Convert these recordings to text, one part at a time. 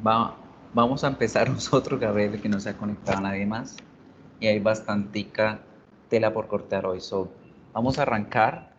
Va, vamos a empezar nosotros, Gabriel, que no se ha conectado nadie más. Y hay bastantica tela por cortar hoy. Vamos a arrancar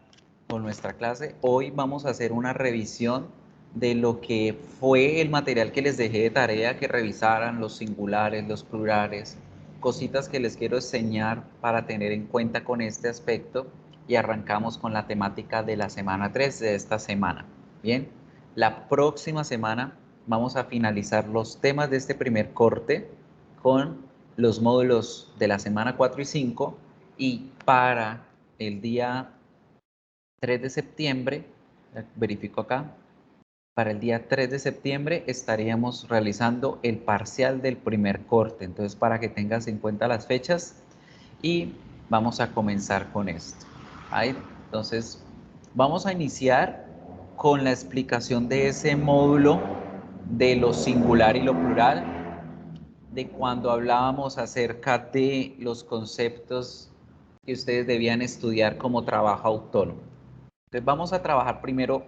con nuestra clase. Hoy vamos a hacer una revisión de lo que fue el material que les dejé de tarea, que revisaran los singulares, los plurales, cositas que les quiero enseñar para tener en cuenta con este aspecto. Y arrancamos con la temática de la semana 3 de esta semana. Bien, la próxima semana vamos a finalizar los temas de este primer corte con los módulos de la semana 4 y 5, y para el día 3 de septiembre, verifico acá, para el día 3 de septiembre estaríamos realizando el parcial del primer corte. Entonces, para que tengas en cuenta las fechas, y vamos a comenzar con esto. Ahí, entonces, vamos a iniciar con la explicación de ese módulo de lo singular y lo plural, de cuando hablábamos acerca de los conceptos que ustedes debían estudiar como trabajo autónomo. Entonces vamos a trabajar primero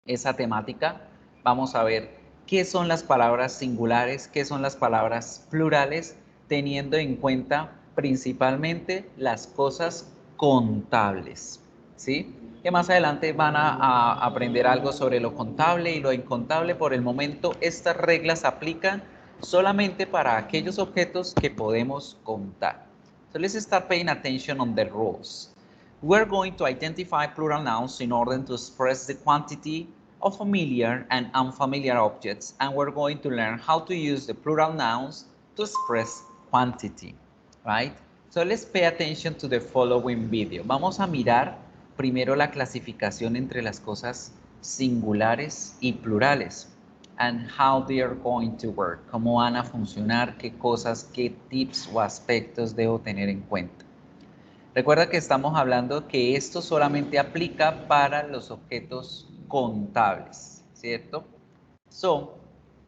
esa temática. Vamos a ver qué son las palabras singulares, qué son las palabras plurales, teniendo en cuenta principalmente las cosas contables, ¿sí? Que más adelante van a aprender algo sobre lo contable y lo incontable. Por el momento, estas reglas aplican solamente para aquellos objetos que podemos contar. So let's start paying attention on the rules. We're going to identify plural nouns in order to express the quantity of familiar and unfamiliar objects, and we're going to learn how to use the plural nouns to express quantity, right? So let's pay attention to the following video. Vamos a mirar primero la clasificación entre las cosas singulares y plurales, and how they are going to work, cómo van a funcionar, qué cosas, qué tips o aspectos debo tener en cuenta. Recuerda que estamos hablando que esto solamente aplica para los objetos contables, ¿cierto?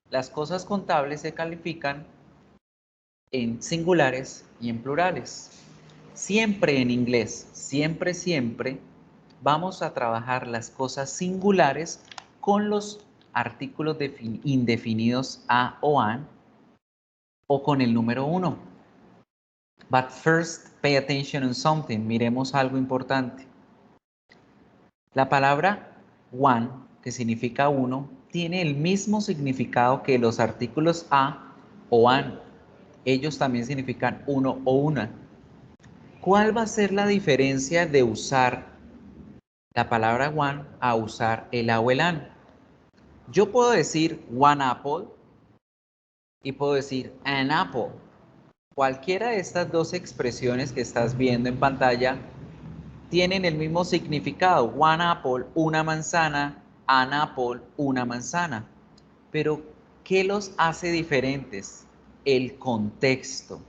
Las cosas contables se califican en singulares y en plurales. Siempre en inglés, siempre, vamos a trabajar las cosas singulares con los artículos indefinidos a o an, o con el número 1. But first, pay attention on something. Miremos algo importante. La palabra one, que significa uno, tiene el mismo significado que los artículos a o an. Ellos también significan uno o una. ¿Cuál va a ser la diferencia de usar la palabra one a usar el a o el an? Yo puedo decir one apple y puedo decir an apple. Cualquiera de estas dos expresiones que estás viendo en pantalla tienen el mismo significado. One apple, una manzana, an apple, una manzana. Pero, ¿qué los hace diferentes? El contexto.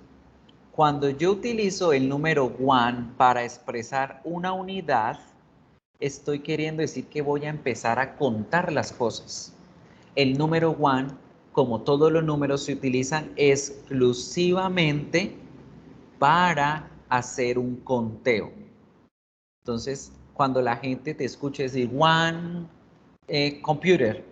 Cuando yo utilizo el número one para expresar una unidad, estoy queriendo decir que voy a empezar a contar las cosas. El número one, como todos los números, se utilizan exclusivamente para hacer un conteo. Entonces, cuando la gente te escuche decir one computer,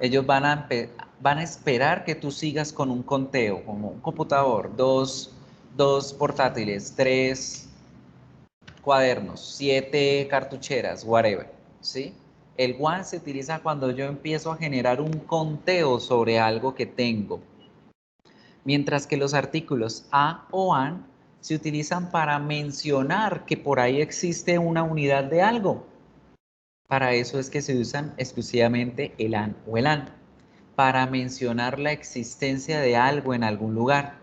ellos van a esperar que tú sigas con un conteo, como un computador, dos portátiles, 3 cuadernos, 7 cartucheras, whatever, ¿sí? El one se utiliza cuando yo empiezo a generar un conteo sobre algo que tengo, mientras que los artículos a o an se utilizan para mencionar que por ahí existe una unidad de algo. Para eso es que se usan exclusivamente el an o el an, para mencionar la existencia de algo en algún lugar,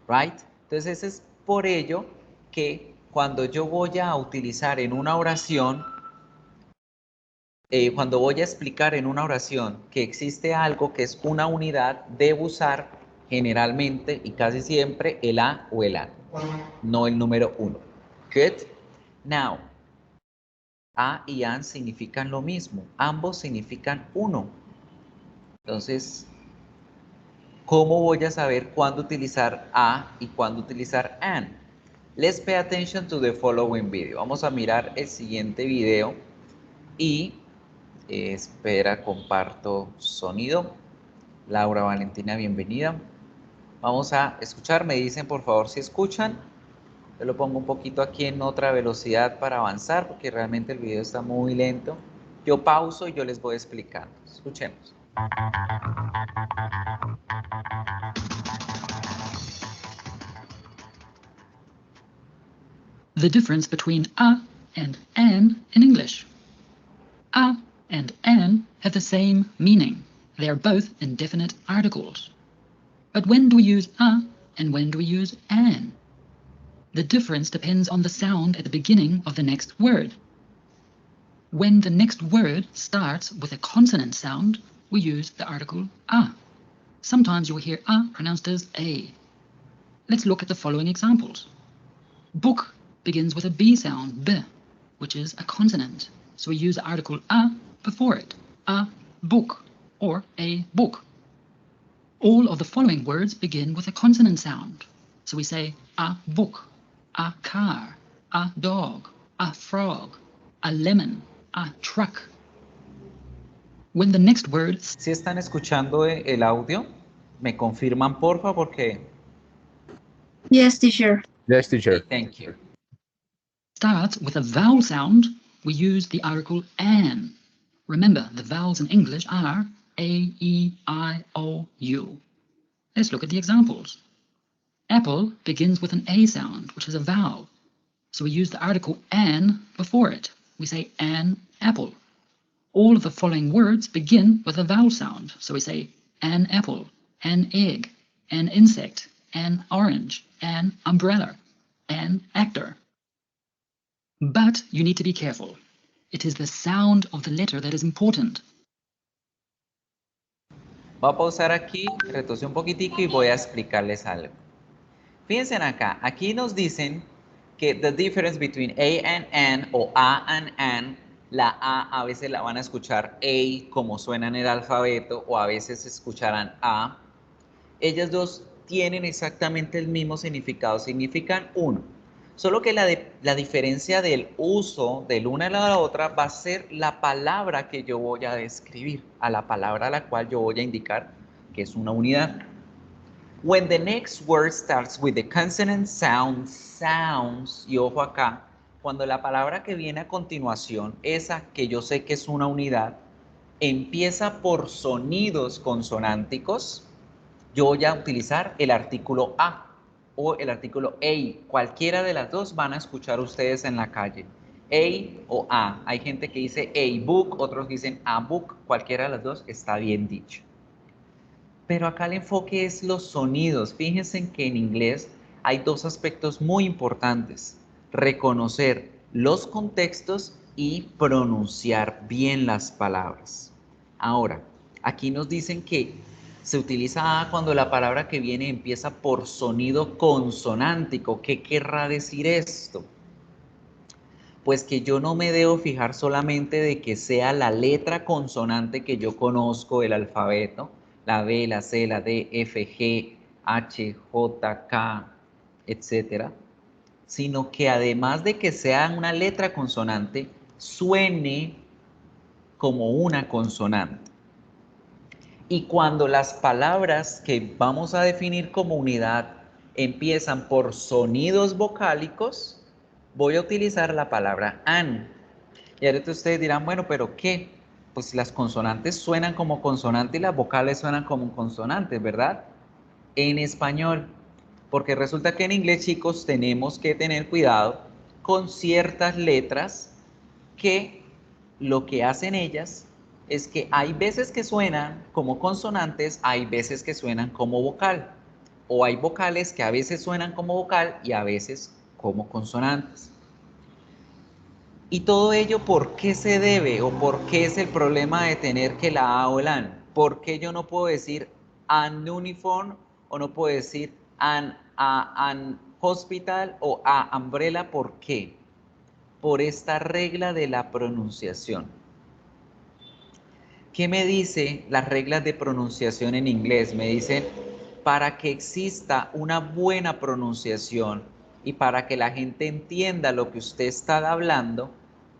right? Entonces es por ello que cuando yo voy a utilizar en una oración, cuando voy a explicar en una oración que existe algo que es una unidad, debo usar generalmente y casi siempre el a o el an, no el número 1. Good. Now, a y an significan lo mismo, ambos significan uno. Entonces, ¿cómo voy a saber cuándo utilizar a y cuándo utilizar an? Let's pay attention to the following video. Vamos a mirar el siguiente video y espera, comparto sonido. Laura Valentina, bienvenida. Vamos a escuchar, me dicen por favor si escuchan. Yo lo pongo un poquito aquí en otra velocidad para avanzar porque realmente el video está muy lento. Yo pauso y yo les voy explicando. Escuchemos. The difference between a and an in English. A and an have the same meaning. They are both indefinite articles. But when do we use a and when do we use an? The difference depends on the sound at the beginning of the next word. When the next word starts with a consonant sound, we use the article a. Sometimes you'll hear a pronounced as a. Let's look at the following examples. Book begins with a B sound, b, which is a consonant. So we use the article a before it. A book or a book. All of the following words begin with a consonant sound. So we say a book, a car, a dog, a frog, a lemon, a truck. When the next word Si están escuchando el audio, me confirman porfa porque... Yes, teacher. Yes, teacher. Okay, thank you. starts with a vowel sound, we use the article an. Remember, the vowels in English are A, E, I, O, U. Let's look at the examples. Apple begins with an A sound, which is a vowel. So we use the article an before it. We say an apple. All of the following words begin with a vowel sound. So we say an apple, an egg, an insect, an orange, an umbrella, an actor. But you need to be careful. It is the sound of the letter that is important. Voy a pausar aquí, retroceder un poquitico y voy a explicarles algo. Fíjense acá, aquí nos dicen que the difference between a and an o a and an, la a veces la van a escuchar a como suena en el alfabeto o a veces escucharán a. Ellas dos tienen exactamente el mismo significado, significan uno. Solo que la diferencia del uso de una a la otra va a ser la palabra que yo voy a describir, a la palabra a la cual yo voy a indicar que es una unidad. When the next word starts with the consonant sounds, y ojo acá, cuando la palabra que viene a continuación, esa que yo sé que es una unidad, empieza por sonidos consonánticos, yo voy a utilizar el artículo a o el artículo a. Cualquiera de las dos van a escuchar ustedes en la calle. A o a. Hay gente que dice a book, otros dicen a book. Cualquiera de las dos está bien dicho. Pero acá el enfoque es los sonidos. Fíjense que en inglés hay dos aspectos muy importantes. Reconocer los contextos y pronunciar bien las palabras. Ahora, aquí nos dicen que se utiliza a cuando la palabra que viene empieza por sonido consonántico. ¿Qué querrá decir esto? Pues que yo no me debo fijar solamente de que sea la letra consonante que yo conozco del alfabeto, la B, la C, la D, F, G, H, J, K, etcétera, sino que además de que sea una letra consonante, suene como una consonante. Y cuando las palabras que vamos a definir como unidad empiezan por sonidos vocálicos, voy a utilizar la palabra an. Y ahorita ustedes dirán, bueno, ¿pero qué? Pues las consonantes suenan como consonantes y las vocales suenan como consonantes, ¿verdad? En español. Porque resulta que en inglés, chicos, tenemos que tener cuidado con ciertas letras que lo que hacen ellas es que hay veces que suenan como consonantes, hay veces que suenan como vocal. O hay vocales que a veces suenan como vocal y a veces como consonantes. Y todo ello, ¿por qué se debe o por qué es el problema de tener que la A o el AN? ¿Por qué yo no puedo decir an uniform o no puedo decir an hospital o a umbrella? ¿Por qué? Por esta regla de la pronunciación. ¿Qué me dice las reglas de pronunciación en inglés? Me dice, para que exista una buena pronunciación y para que la gente entienda lo que usted está hablando,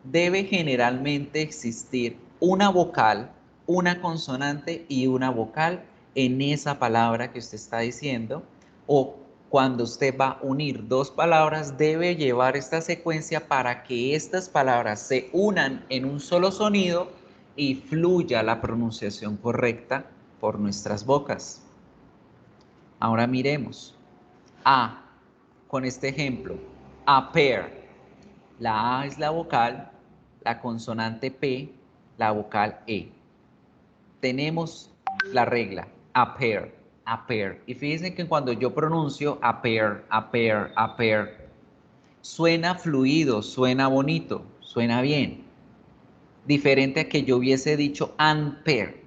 debe generalmente existir una vocal, una consonante y una vocal en esa palabra que usted está diciendo, o cuando usted va a unir dos palabras, debe llevar esta secuencia para que estas palabras se unan en un solo sonido y fluya la pronunciación correcta por nuestras bocas. Ahora miremos. A, con este ejemplo, a pair. La A es la vocal, la consonante P, la vocal E. Tenemos la regla, a pair, a pair. Y fíjense que cuando yo pronuncio a pair, a pair, a pair, suena fluido, suena bonito, suena bien. Diferente a que yo hubiese dicho and pair,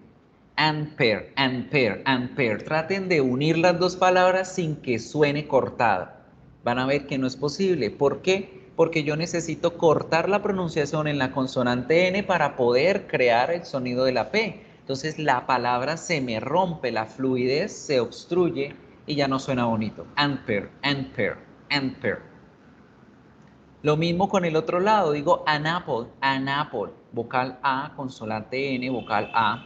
and pair, and pair, and pair. Traten de unir las dos palabras sin que suene cortada. Van a ver que no es posible. ¿Por qué? Porque yo necesito cortar la pronunciación en la consonante N para poder crear el sonido de la P. Entonces la palabra se me rompe, la fluidez se obstruye y ya no suena bonito. And pair, and pair, and pair. Lo mismo con el otro lado, digo an apple, vocal A, consonante N, vocal A.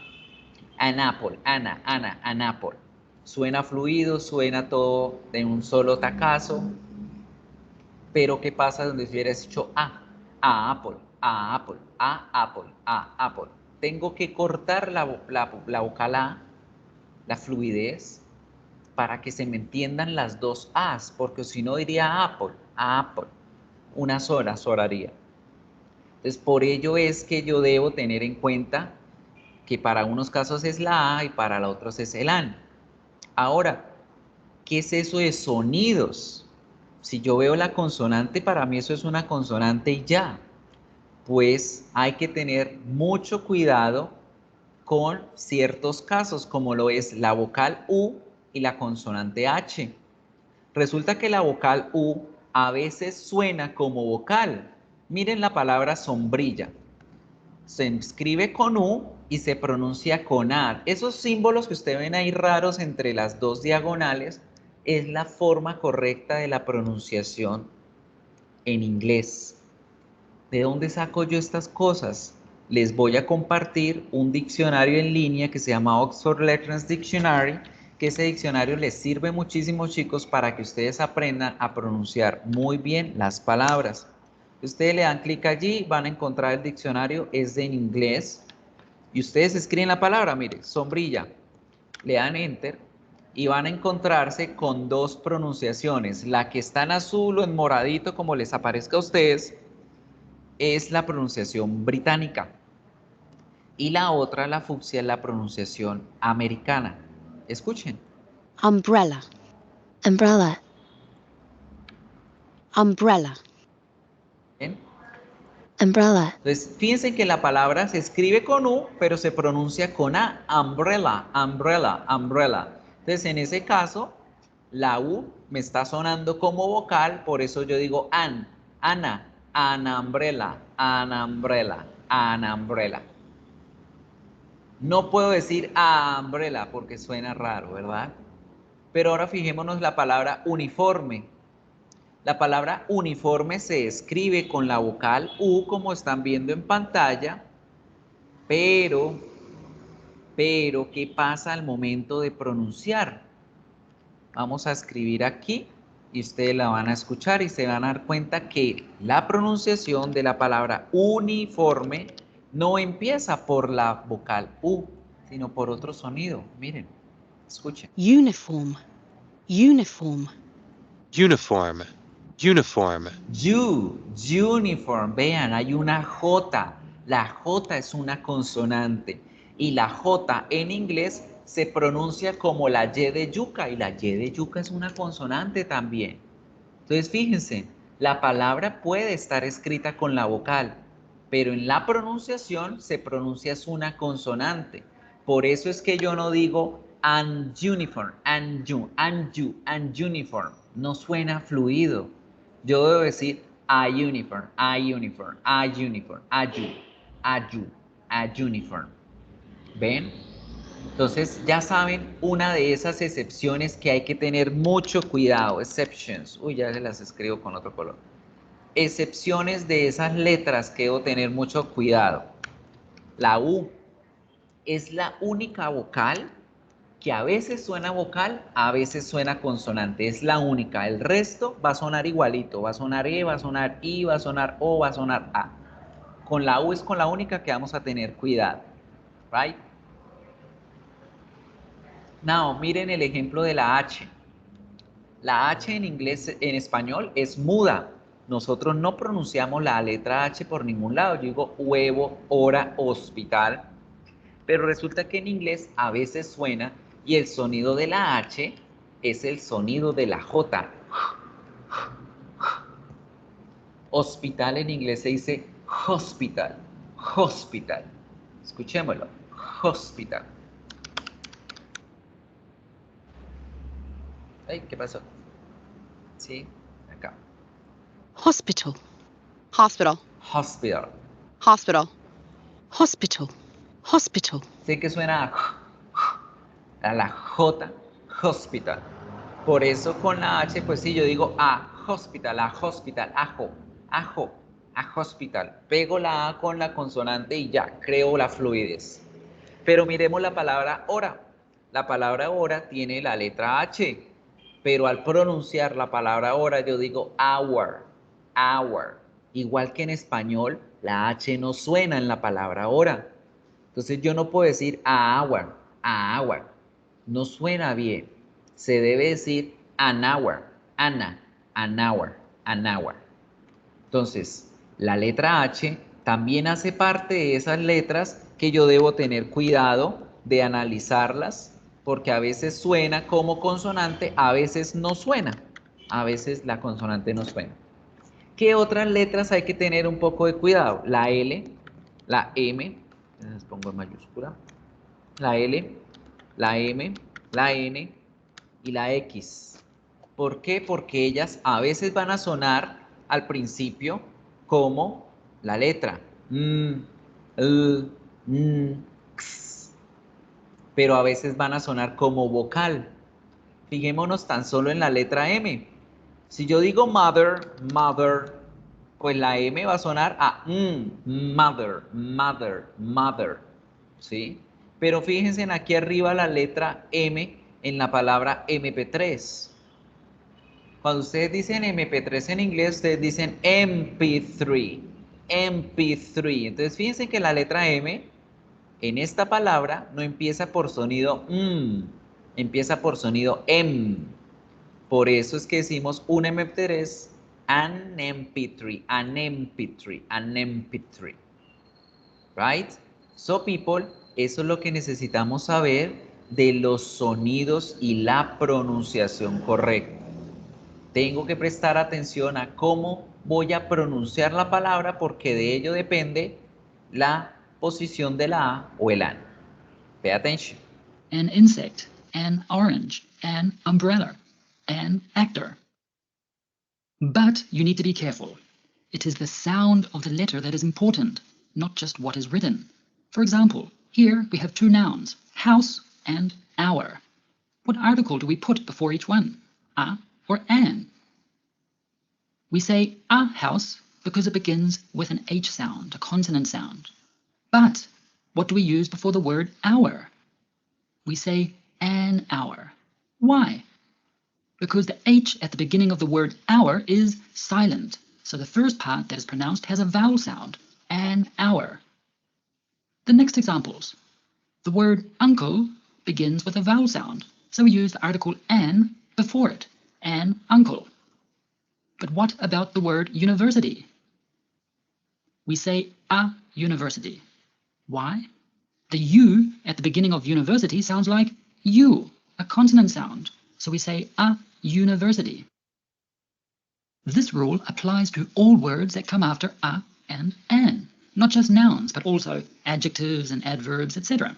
An apple, Ana, an apple. Suena fluido, suena todo de un solo tacazo. Pero ¿qué pasa donde si hubieras dicho a apple, a apple, a apple, a apple? Tengo que cortar la vocal A, la fluidez, para que se me entiendan las dos A's, porque si no diría apple, a apple. Una sola sonaría. Entonces, por ello es que yo debo tener en cuenta que para unos casos es la A y para los otros es el AN. Ahora, ¿qué es eso de sonidos? Si yo veo la consonante, para mí eso es una consonante y ya. Pues hay que tener mucho cuidado con ciertos casos, como lo es la vocal U y la consonante H. Resulta que la vocal U a veces suena como vocal. Miren la palabra sombrilla. Se escribe con U y se pronuncia con A. Esos símbolos que ustedes ven ahí raros entre las dos diagonales es la forma correcta de la pronunciación en inglés. ¿De dónde saco yo estas cosas? Les voy a compartir un diccionario en línea que se llama Oxford Letters Dictionary, que ese diccionario les sirve muchísimo, chicos, para que ustedes aprendan a pronunciar muy bien las palabras. Ustedes le dan clic allí, van a encontrar el diccionario, es en inglés, y ustedes escriben la palabra, mire, sombrilla, le dan enter, y van a encontrarse con dos pronunciaciones. La que está en azul o en moradito, como les aparezca a ustedes, es la pronunciación británica. Y la otra, la fucsia, es la pronunciación americana. Escuchen. Umbrella. Umbrella. Umbrella. ¿Ven? Umbrella. Entonces, fíjense que la palabra se escribe con U, pero se pronuncia con A. Umbrella, umbrella, umbrella. Entonces, en ese caso, la U me está sonando como vocal, por eso yo digo an, Ana, an umbrella, an umbrella, an umbrella. No puedo decir umbrella porque suena raro, ¿verdad? Pero ahora fijémonos la palabra uniforme. La palabra uniforme se escribe con la vocal U, como están viendo en pantalla, pero, ¿qué pasa al momento de pronunciar? Vamos a escribir aquí y ustedes la van a escuchar y se van a dar cuenta que la pronunciación de la palabra uniforme no empieza por la vocal U, sino por otro sonido. Miren, escuchen. Uniform. Uniform. Uniform. Uniform. Uniform. Vean, hay una J. La J es una consonante y la J en inglés se pronuncia como la Y de yuca y la Y de yuca es una consonante también. Entonces, fíjense, la palabra puede estar escrita con la vocal, pero en la pronunciación se pronuncia es una consonante. Por eso es que yo no digo and uniform, and uniform. No suena fluido. Yo debo decir a uniform, a uniform, a uniform, a uniform. ¿Ven? Entonces ya saben una de esas excepciones que hay que tener mucho cuidado. Exceptions. Uy, ya se las escribo con otro color. Excepciones de esas letras que debo tener mucho cuidado. La U es la única vocal que a veces suena vocal, a veces suena consonante. Es la única. El resto va a sonar igualito. Va a sonar E, va a sonar I, va a sonar O, va a sonar A. Con la U es con la única que vamos a tener cuidado. Right? Now, miren el ejemplo de la H. La H en inglés, en español, es muda. Nosotros no pronunciamos la letra H por ningún lado. Yo digo huevo, hora, hospital. Pero resulta que en inglés a veces suena y el sonido de la H es el sonido de la J. Hospital en inglés se dice hospital, hospital. Escuchémoslo, hospital. Ay, ¿qué pasó? Sí, acá. Hospital. Hospital. Hospital. Hospital. Hospital. Hospital. Sé que suena a la J, hospital. Por eso con la H, pues sí, yo digo a hospital, ajo, ajo, a hospital. Pego la A con la consonante y ya, creo la fluidez. Pero miremos la palabra hora. La palabra hora tiene la letra H, pero al pronunciar la palabra hora yo digo hour, hour. Igual que en español, la H no suena en la palabra hora. Entonces yo no puedo decir a hour. No suena bien. Se debe decir an hour, an hour, an hour. Entonces, la letra H también hace parte de esas letras que yo debo tener cuidado de analizarlas, porque a veces suena como consonante, a veces no suena. A veces la consonante no suena. ¿Qué otras letras hay que tener un poco de cuidado? La L, la M, las pongo en mayúscula, la L, la M, la N y la X. ¿Por qué? Porque ellas a veces van a sonar al principio como la letra x, pero a veces van a sonar como vocal. Fijémonos tan solo en la letra M. Si yo digo mother, mother, pues la M va a sonar a mother, mother, mother, ¿sí? Pero fíjense en aquí arriba la letra M en la palabra MP3. Cuando ustedes dicen MP3 en inglés, ustedes dicen MP3, MP3. Entonces fíjense que la letra M en esta palabra no empieza por sonido empieza por sonido M. Por eso es que decimos un MP3, an MP3, an MP3, an MP3. Right? So people, eso es lo que necesitamos saber de los sonidos y la pronunciación correcta. Tengo que prestar atención a cómo voy a pronunciar la palabra porque de ello depende la posición de la A o el AN. Pay attention. An insect, an orange, an umbrella, an actor. But you need to be careful. It is the sound of the letter that is important, not just what is written. For example, here we have two nouns, house and hour. What article do we put before each one? A or an? We say a house because it begins with an H sound, a consonant sound. But what do we use before the word hour? We say an hour. Why? Because the H at the beginning of the word hour is silent. So the first part that is pronounced has a vowel sound, an hour. The next examples. The word uncle begins with a vowel sound. So we use the article an before it, an uncle. But what about the word university? We say a university. Why? The U at the beginning of university sounds like U, a consonant sound. So we say a university. This rule applies to all words that come after a and an, not just nouns, but also adjectives and adverbs, etc.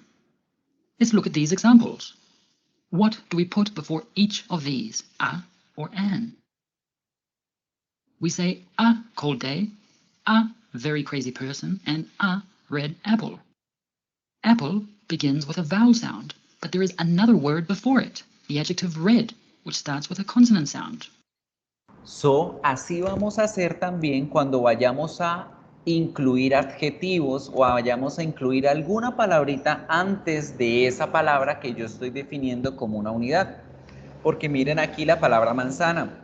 Let's look at these examples. What do we put before each of these, a or an? We say a cold day, a very crazy person, and a red apple. Apple begins with a vowel sound, but there is another word before it, the adjective red, which starts with a consonant sound. So, así vamos a hacer también cuando vayamos a incluir adjetivos o vayamos a incluir alguna palabrita antes de esa palabra que yo estoy definiendo como una unidad. Porque miren aquí la palabra manzana.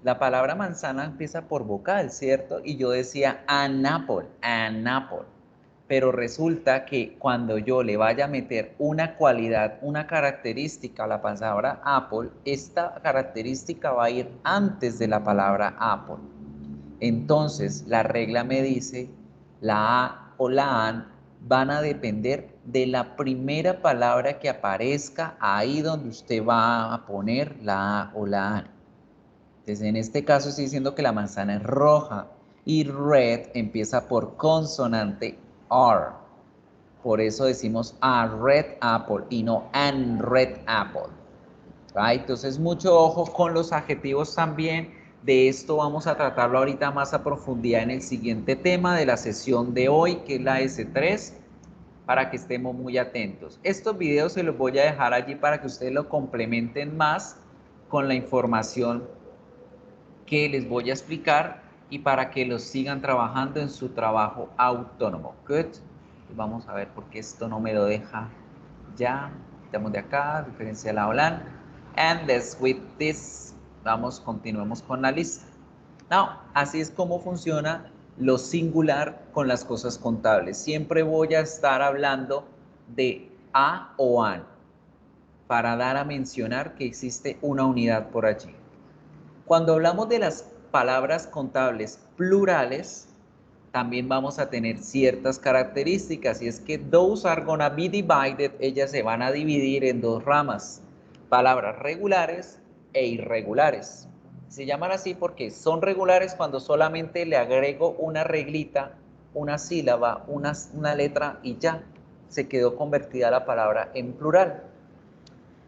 La palabra manzana empieza por vocal, ¿cierto? Y yo decía an apple. Pero resulta que cuando yo le vaya a meter una cualidad, una característica a la palabra apple, esta característica va a ir antes de la palabra apple. Entonces, la regla me dice, la A o la AN van a depender de la primera palabra que aparezca ahí donde usted va a poner la A o la AN. Entonces, en este caso estoy diciendo que la manzana es roja y red empieza por consonante R. Por eso decimos a red apple y no an red apple. ¿Right? Entonces, mucho ojo con los adjetivos también. De esto vamos a tratarlo ahorita más a profundidad en el siguiente tema de la sesión de hoy, que es la S3, para que estemos muy atentos. Estos videos se los voy a dejar allí para que ustedes lo complementen más con la información que les voy a explicar y para que los sigan trabajando en su trabajo autónomo. Good. Vamos a ver por qué esto no me lo deja ya. Quitamos de acá, diferencia la OLAN. And let's with this. Continuemos con la lista. Now, así es como funciona lo singular con las cosas contables. Siempre voy a estar hablando de a o an para dar a mencionar que existe una unidad por allí. Cuando hablamos de las palabras contables plurales, también vamos a tener ciertas características, y es que those are gonna be divided, ellas se van a dividir en dos ramas, palabras regulares e irregulares. Se llaman así porque son regulares cuando solamente le agrego una reglita, una sílaba, una letra y ya se quedó convertida la palabra en plural.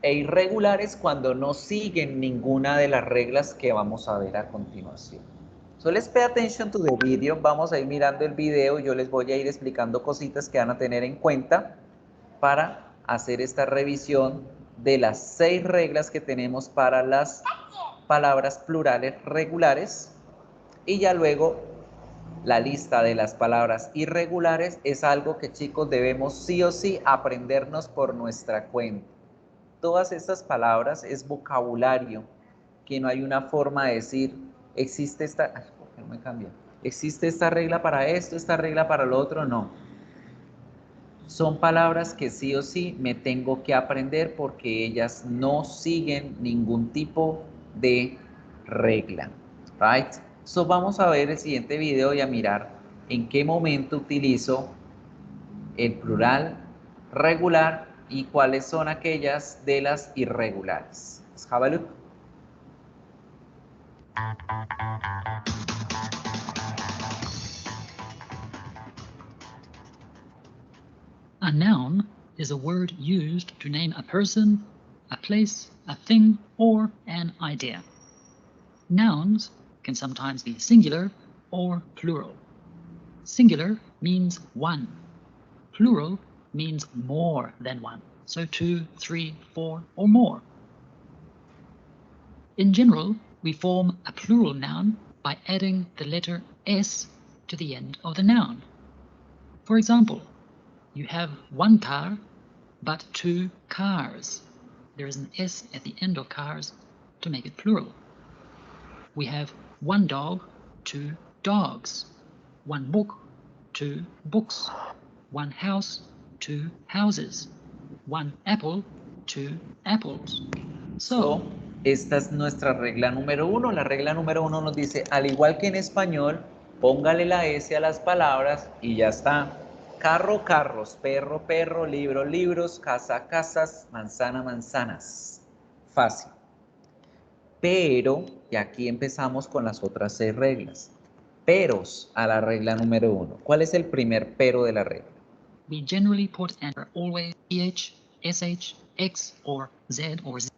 E irregulares cuando no siguen ninguna de las reglas que vamos a ver a continuación. So let's pay attention to the video. Vamos a ir mirando el video. Yo les voy a ir explicando cositas que van a tener en cuenta para hacer esta revisión de las 6 reglas que tenemos para las palabras plurales regulares. Y ya luego la lista de las palabras irregulares es algo que, chicos, debemos sí o sí aprendernos por nuestra cuenta. Todas estas palabras es vocabulario, que no hay una forma de decir, existe esta, ay, ¿por qué no me cambia? Existe esta regla para esto, esta regla para lo otro, no. Son palabras que sí o sí me tengo que aprender porque ellas no siguen ningún tipo de regla, right? So vamos a ver el siguiente video y a mirar en qué momento utilizo el plural regular y cuáles son aquellas de las irregulares. Let's have a look. A noun is a word used to name a person, a place, a thing, or an idea. Nouns can sometimes be singular or plural. Singular means one. Plural means more than one, so 2, 3, 4, or more. In general, we form a plural noun by adding the letter S to the end of the noun. For example, you have one car, but 2 cars. There is an S at the end of cars to make it plural. We have one dog, 2 dogs. One book, 2 books. One house, 2 houses. One apple, 2 apples. So, esta es nuestra regla número 1. La regla número 1 nos dice, al igual que en español, póngale la S a las palabras y ya está. Carro, carros, perro, perro, libro, libros, casa, casas, manzana, manzanas. Fácil. Pero, y aquí empezamos con las otras 6 reglas. Peros a la regla número 1. ¿Cuál es el primer pero de la regla? we generally put an always EH, SH, X, or Z or Z.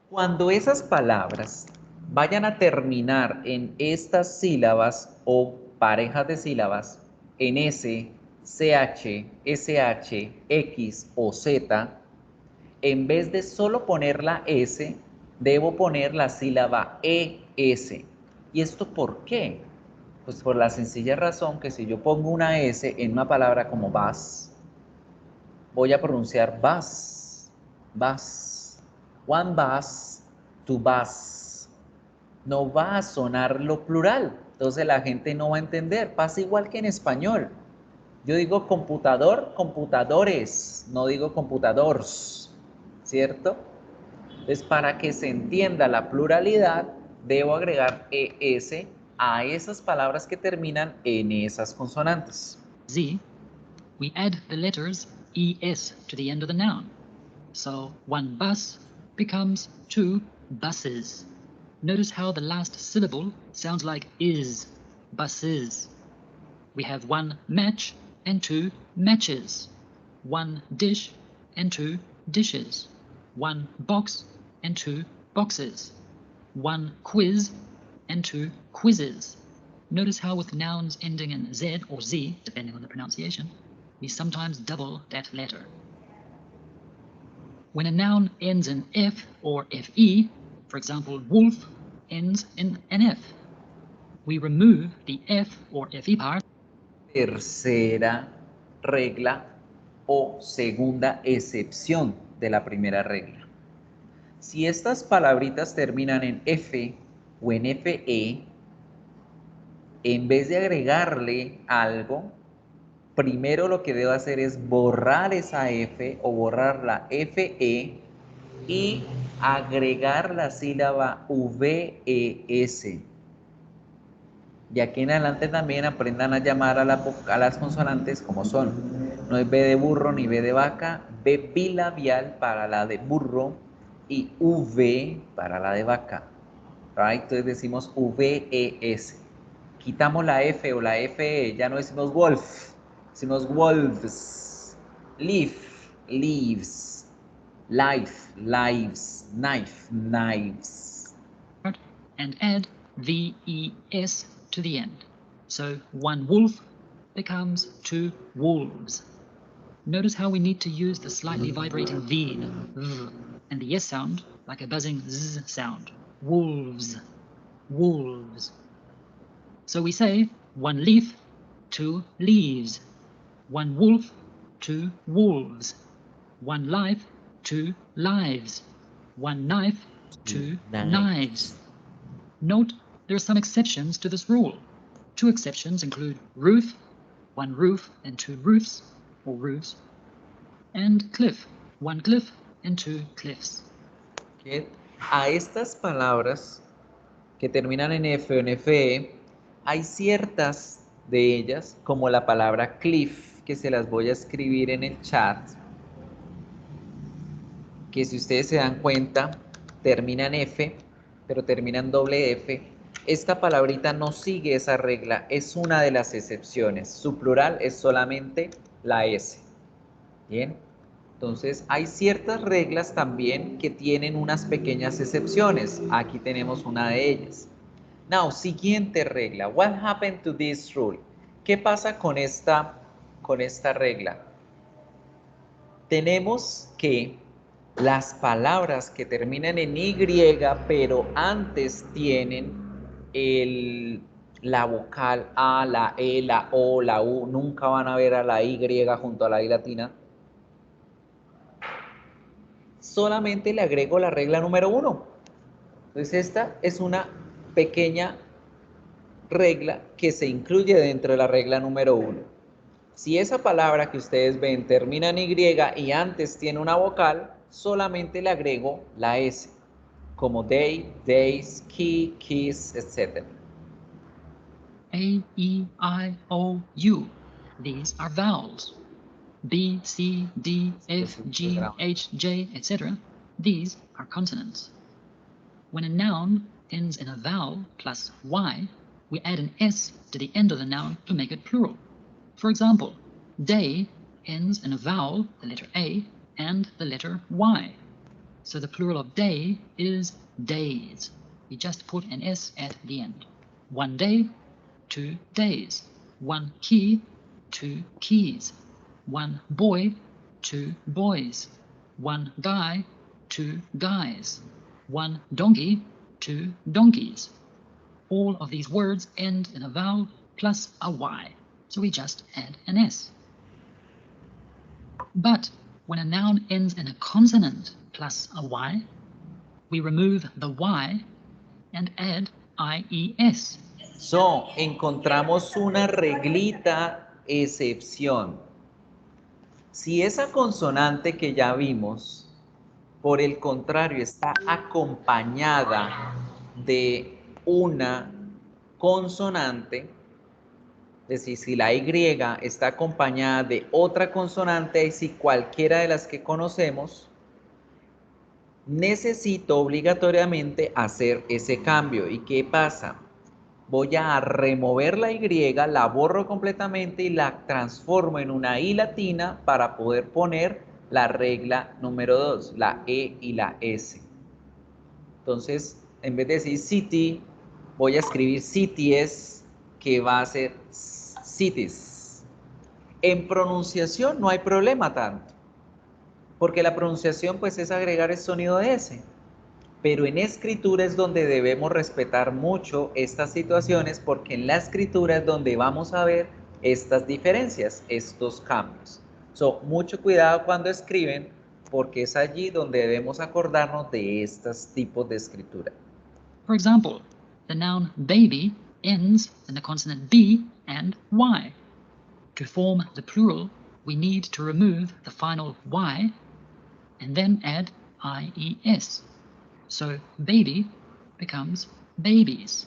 Cuando esas palabras vayan a terminar en estas sílabas o parejas de sílabas, en S, CH, SH, X o Z, en vez de solo poner la S, debo poner la sílaba ES. ¿Y esto por qué? Pues por la sencilla razón que si yo pongo una S en una palabra como bus, voy a pronunciar bus, bus, one bus, two bus. No va a sonar lo plural, entonces la gente no va a entender. Pasa igual que en español. Yo digo computador, computadores, no digo computadors, ¿cierto? Entonces, para que se entienda la pluralidad, debo agregar ES a esas palabras que terminan en esas consonantes. Z, we add the letters ES to the end of the noun. So one bus becomes two buses. Notice how the last syllable sounds like is, buses. We have one match and two matches, one dish and two dishes, one box and two boxes, one quiz and two quizzes. Notice how with nouns ending in Z or Z, depending on the pronunciation, we sometimes double that letter. When a noun ends in F or FE, for example, wolf ends in an F, we remove the F or FE part. Tercera regla o segunda excepción de la primera regla. Si estas palabritas terminan en F o en FE, en vez de agregarle algo, primero lo que debo hacer es borrar esa F o borrar la FE y agregar la sílaba VES. De aquí en adelante también aprendan a llamar a las consonantes como son. No es B de burro ni B de vaca, B bilabial para la de burro y V para la de vaca. Right? Entonces decimos VES. Quitamos la F o la FE, ya no decimos wolf, decimos wolves. Leaf, leaves. Life, lives. Knife, knives. And add VES to the end. So one wolf becomes two wolves. Notice how we need to use the slightly vibrating V, and the S sound like a buzzing Z sound. Wolves, wolves. So we say one leaf, two leaves. One wolf, two wolves. One life, two lives. One knife, two knives. Note there are some exceptions to this rule. Two exceptions include roof, one roof and two roofs, or roofs, and cliff, one cliff and two cliffs. Okay. A estas palabras que terminan en F o en FE, hay ciertas de ellas, como la palabra cliff, que se las voy a escribir en el chat, que si ustedes se dan cuenta, termina en F, pero termina en doble F. Esta palabrita no sigue esa regla, es una de las excepciones. Su plural es solamente la S. Bien, entonces hay ciertas reglas también que tienen unas pequeñas excepciones. Aquí tenemos una de ellas. Now, siguiente regla. What happened to this rule? ¿Qué pasa con esta regla? Tenemos que las palabras que terminan en Y, pero antes tienen la vocal A, la E, la O, la U, nunca van a ver a la Y junto a la I latina. Solamente le agrego la regla número 1. Entonces esta es una pequeña regla que se incluye dentro de la regla número 1. Si esa palabra que ustedes ven termina en Y y antes tiene una vocal, solamente le agrego la S, como day, days, key, keys, etc. A, E, I, O, U. These are vowels. B, C, D, F, G, H, J, etc. These are consonants. When a noun ends in a vowel plus Y, we add an S to the end of the noun to make it plural. For example, day ends in a vowel, the letter A, and the letter Y. So the plural of day is days. We just put an S at the end. One day, two days. One key, two keys. One boy, two boys. One guy, two guys. One donkey, two donkeys. all of these words end in a vowel plus a Y, so we just add an S. But when a noun ends in a consonant plus a Y, we remove the Y and add IES. So, encontramos una reglita excepción. Si esa consonante que ya vimos, por el contrario, está acompañada de una consonante, es decir, si la Y está acompañada de otra consonante, y si cualquiera de las que conocemos, necesito obligatoriamente hacer ese cambio. ¿Y qué pasa? Voy a remover la Y, la borro completamente y la transformo en una I latina para poder poner la regla número 2, la E y la S. Entonces, en vez de decir city, voy a escribir cities, que va a ser cities. En pronunciación no hay problema tanto, porque la pronunciación pues es agregar el sonido de S. Pero en escritura es donde debemos respetar mucho estas situaciones, porque en la escritura es donde vamos a ver estas diferencias, estos cambios. So, mucho cuidado cuando escriben, porque es allí donde debemos acordarnos de estos tipos de escritura. For example, the noun baby ends in the consonant B and Y. To form the plural, we need to remove the final Y and then add IES. So baby becomes babies.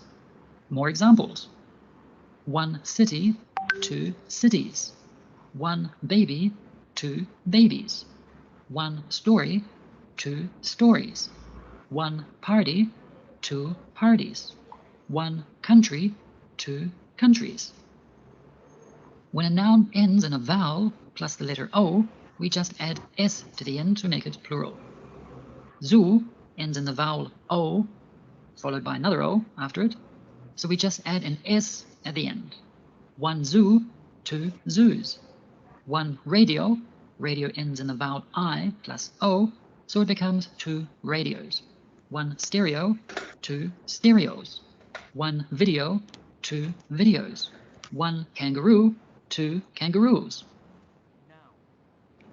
More examples. One city, two cities. One baby, two babies. One story, two stories. One party, two parties. One country, two countries. When a noun ends in a vowel plus the letter O, we just add S to the end to make it plural. Zoo ends in the vowel O, followed by another O after it, so we just add an S at the end. One zoo, two zoos. One radio, radio ends in the vowel I plus O, so it becomes two radios. One stereo, two stereos. One video, two videos. One kangaroo, two kangaroos.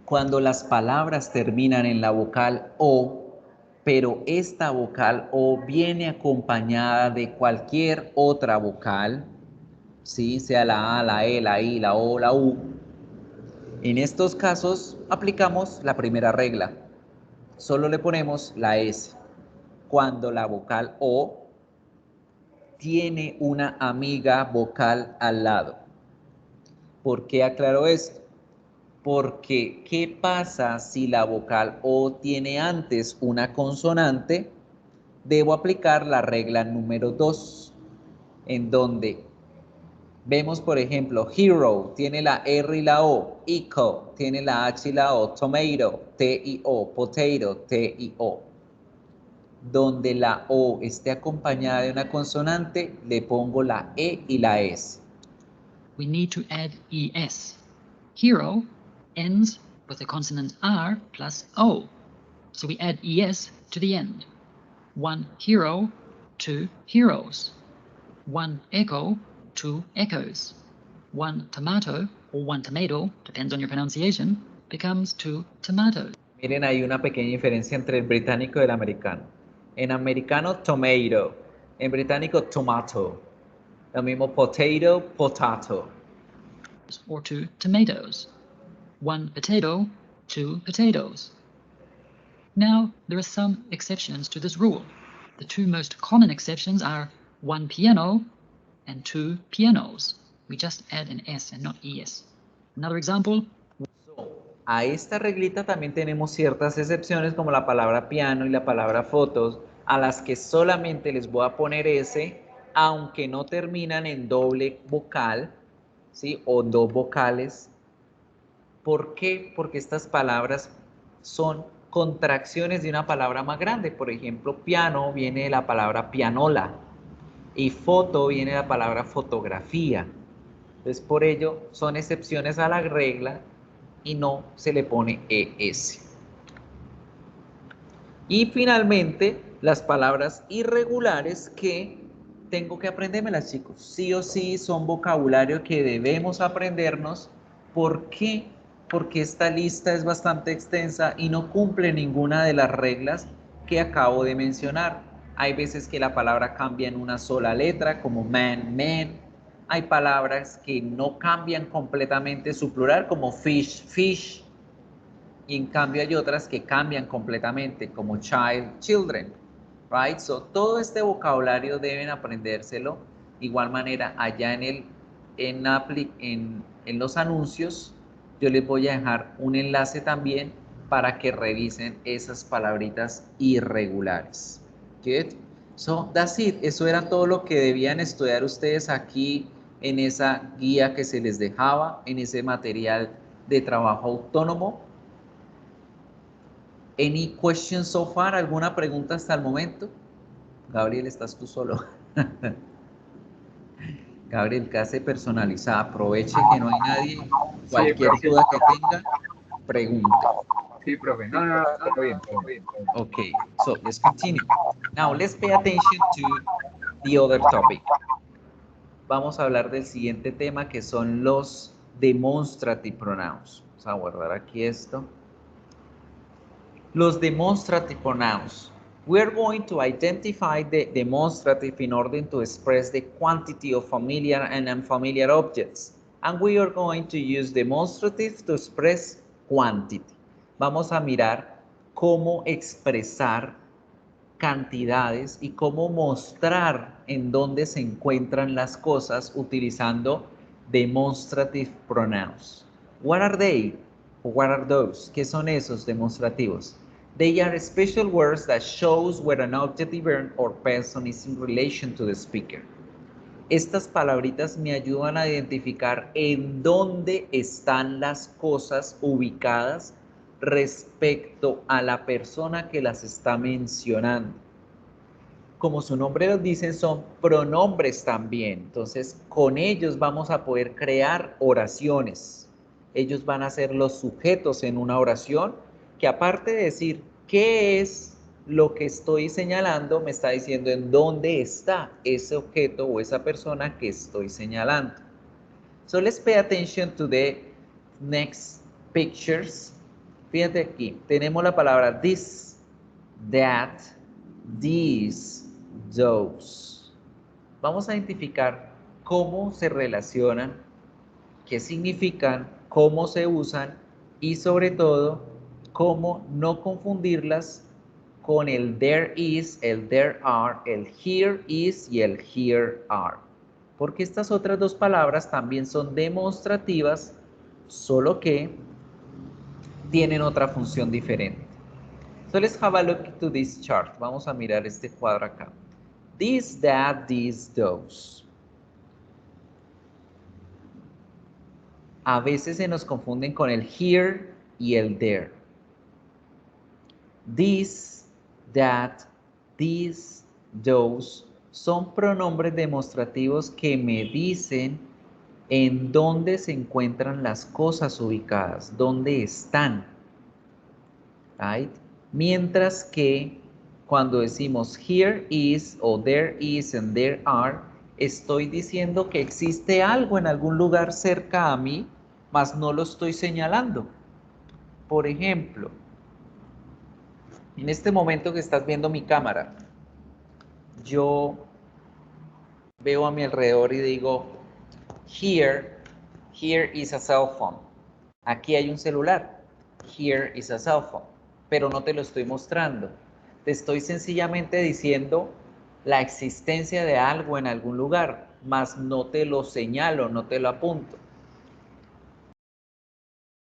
Cuando las palabras terminan en la vocal O, pero esta vocal O viene acompañada de cualquier otra vocal, ¿sí? Sea la A, la E, la I, la O, la U. En estos casos aplicamos la primera regla. Solo le ponemos la S. Cuando la vocal O tiene una amiga vocal al lado. ¿Por qué aclaro esto? Porque, ¿qué pasa si la vocal O tiene antes una consonante? Debo aplicar la regla número 2, en donde vemos, por ejemplo, hero tiene la R y la O, eco tiene la H y la O, tomato, T y O, potato, T y O. Donde la O esté acompañada de una consonante, le pongo la E y la S. We need to add ES. Hero ends with the consonant R plus O, so we add ES to the end. One hero, two heroes. One echo, two echoes. One tomato, or one tomato, depends on your pronunciation, becomes two tomatoes. Miren, hay una pequeña diferencia entre el británico y el americano. En americano, tomato. En británico, tomato. Lo mismo, potato, potato. Or two tomatoes. One potato, two potatoes. Now, there are some exceptions to this rule. The two most common exceptions are one piano and two pianos. We just add an S and not ES. Another example. A esta reglita también tenemos ciertas excepciones, como la palabra piano y la palabra fotos, a las que solamente les voy a poner S, aunque no terminan en doble vocal, ¿sí? O dos vocales. ¿Por qué? Porque estas palabras son contracciones de una palabra más grande. Por ejemplo, piano viene de la palabra pianola y foto viene de la palabra fotografía. Entonces, por ello, son excepciones a la regla y no se le pone ES. Y finalmente, las palabras irregulares que tengo que aprendérmelas, chicos. Sí o sí son vocabulario que debemos aprendernos. ¿Por qué? Porque esta lista es bastante extensa y no cumple ninguna de las reglas que acabo de mencionar. Hay veces que la palabra cambia en una sola letra, como man, man. Hay palabras que no cambian completamente su plural, como fish, fish. Y en cambio hay otras que cambian completamente, como child, children. Right? So, todo este vocabulario deben aprendérselo. Igual manera, allá en los anuncios, yo les voy a dejar un enlace también para que revisen esas palabritas irregulares. Good. So, that's it. Eso era todo lo que debían estudiar ustedes aquí en esa guía que se les dejaba, en ese material de trabajo autónomo. Any questions so far? ¿Alguna pregunta hasta el momento? Gabriel, estás tú solo. Gabriel, clase personalizada. Aproveche que no hay nadie. Cualquier duda que tenga, pregunte. Sí, profe. No, todo bien, todo bien. Okay, so let's continue. Now let's pay attention to the other topic. Vamos a hablar del siguiente tema que son los demonstrative pronouns. Vamos a guardar aquí esto. Los demonstrative pronouns. We are going to identify the demonstrative in order to express the quantity of familiar and unfamiliar objects. And we are going to use demonstrative to express quantity. Vamos a mirar cómo expresar cantidades y cómo mostrar en dónde se encuentran las cosas utilizando demonstrative pronouns. What are they? What are those? ¿Qué son esos demostrativos? They are special words that shows where an object, event, or person is in relation to the speaker. Estas palabritas me ayudan a identificar en dónde están las cosas ubicadas respecto a la persona que las está mencionando. Como su nombre los dice, son pronombres también. Entonces, con ellos vamos a poder crear oraciones. Ellos van a ser los sujetos en una oración que, aparte de decir qué es lo que estoy señalando, me está diciendo en dónde está ese objeto o esa persona que estoy señalando. So let's pay attention to the next pictures. Fíjate aquí, tenemos la palabra this, that, these, those. Vamos a identificar cómo se relacionan, qué significan, cómo se usan y sobre todo cómo no confundirlas con el there is, el there are, el here is y el here are. Porque estas otras dos palabras también son demostrativas, solo que tienen otra función diferente. So let's have a look to this chart. Vamos a mirar este cuadro acá. This, that, these, those. A veces se nos confunden con el here y el there. This, that, these, those son pronombres demostrativos que me dicen en dónde se encuentran las cosas ubicadas, dónde están. Right? Mientras que cuando decimos here is o there is and there are, estoy diciendo que existe algo en algún lugar cerca a mí, mas no lo estoy señalando. Por ejemplo, en este momento que estás viendo mi cámara, yo veo a mi alrededor y digo, here is a cell phone. Aquí hay un celular. Here is a cell phone. Pero no te lo estoy mostrando. Te estoy sencillamente diciendo la existencia de algo en algún lugar, mas no te lo señalo, no te lo apunto.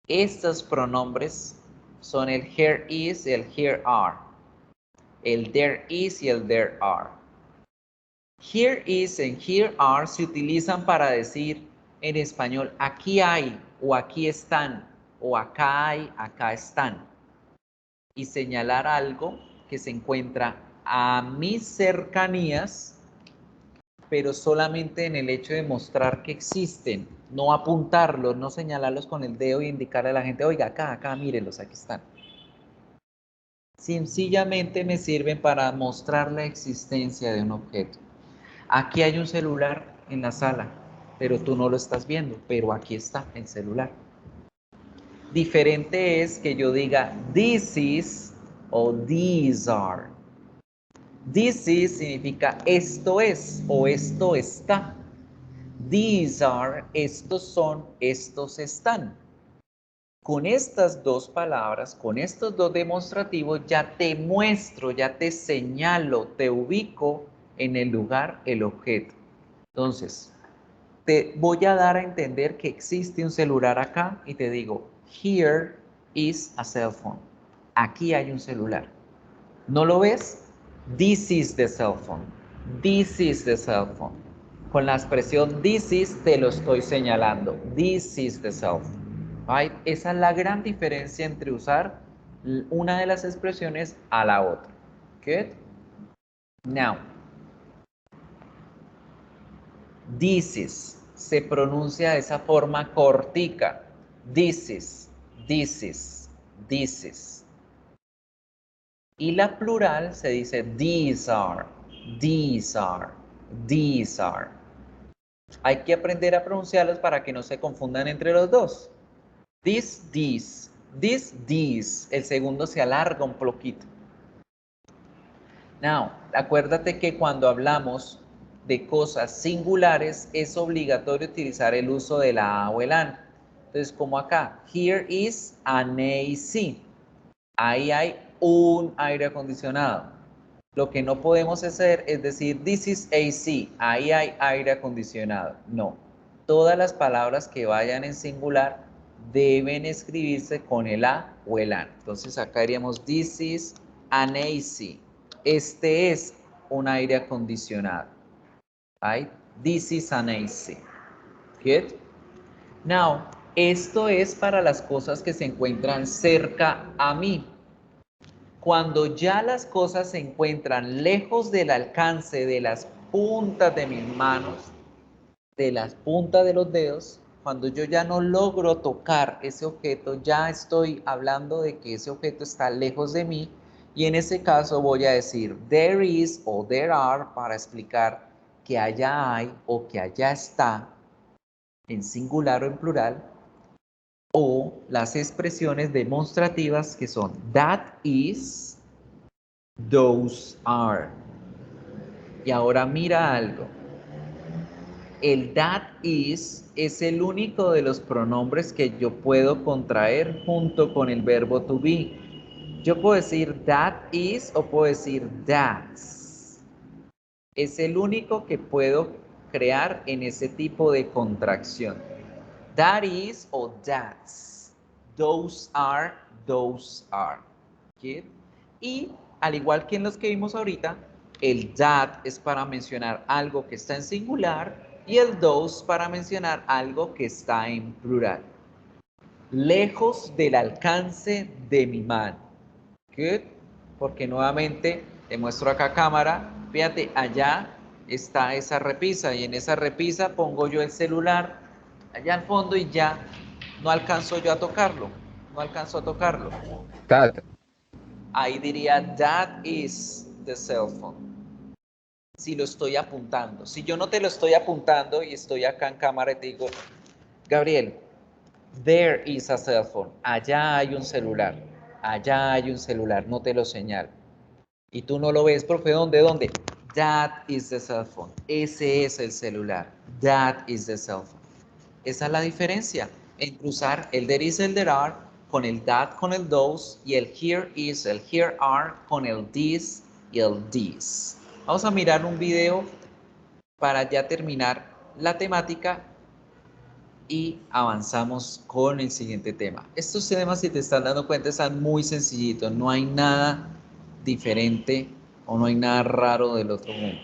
Estos pronombres son el here is y el here are. El there is y el there are. Here is and here are se utilizan para decir en español aquí hay o aquí están o acá hay, acá están. Y señalar algo que se encuentra a mis cercanías, pero solamente en el hecho de mostrar que existen, no apuntarlos, no señalarlos con el dedo y indicarle a la gente, oiga, acá, mírenlos, aquí están. Sencillamente me sirven para mostrar la existencia de un objeto. Aquí hay un celular en la sala, pero tú no lo estás viendo, pero aquí está el celular. Diferente es que yo diga this is o these are. This is significa esto es o esto está. These are, estos son, estos están. Con estas dos palabras, con estos dos demostrativos, ya te muestro, ya te señalo, te ubico en el lugar, el objeto. Entonces, te voy a dar a entender que existe un celular acá y te digo, here is a cell phone. Aquí hay un celular. ¿No lo ves? This is the cell phone. This is the cell phone. Con la expresión this is te lo estoy señalando. This is the cell phone. Right? Esa es la gran diferencia entre usar una de las expresiones a la otra. Good? Now, this is se pronuncia de esa forma cortica. This is, this is, this is. Y la plural se dice these are, these are, these are. Hay que aprender a pronunciarlos para que no se confundan entre los dos. This, these, this. El segundo se alarga un poquito. Now, acuérdate que cuando hablamos de cosas singulares es obligatorio utilizar el uso de la A o el AN. Entonces, como acá, here is an AC. Ahí hay un aire acondicionado. Lo que no podemos hacer es decir, this is AC. Ahí hay aire acondicionado. No. Todas las palabras que vayan en singular deben escribirse con el A o el AN. Entonces, acá diríamos, this is an AC. Este es un aire acondicionado. Right? This is an AC. Good? Now, esto es para las cosas que se encuentran cerca a mí. Cuando ya las cosas se encuentran lejos del alcance de las puntas de mis manos, de las puntas de los dedos, cuando yo ya no logro tocar ese objeto, ya estoy hablando de que ese objeto está lejos de mí. Y en ese caso voy a decir there is o there are para explicar que allá hay o que allá está en singular o en plural, o las expresiones demostrativas que son that is, those are. Y ahora mira algo. El that is el único de los pronombres que yo puedo contraer junto con el verbo to be. Yo puedo decir that is o puedo decir that's. Es el único que puedo crear en ese tipo de contracción. That is o that's. Those are, those are. ¿Sí? Y al igual que en los que vimos ahorita, el that es para mencionar algo que está en singular y el those para mencionar algo que está en plural. Lejos del alcance de mi mano. Good. Porque nuevamente te muestro acá cámara. Fíjate, allá está esa repisa y en esa repisa pongo yo el celular allá al fondo y ya no alcanzo yo a tocarlo. No alcanzo a tocarlo. That. Ahí diría that is the cell phone. Si lo estoy apuntando. Si yo no te lo estoy apuntando y estoy acá en cámara y te digo, Gabriel, there is a cell phone. Allá hay un celular. Allá hay un celular. No te lo señalo. Y tú no lo ves, profe, ¿dónde? That is the cell phone. Ese es el celular. That is the cell phone. Esa es la diferencia entre usar el there is, el there are, con el that, con el those, y el here is, el here are, con el this y el these. Vamos a mirar un video para ya terminar la temática y avanzamos con el siguiente tema. Estos temas, si te están dando cuenta, están muy sencillitos. No hay nada diferente o no hay nada raro del otro mundo.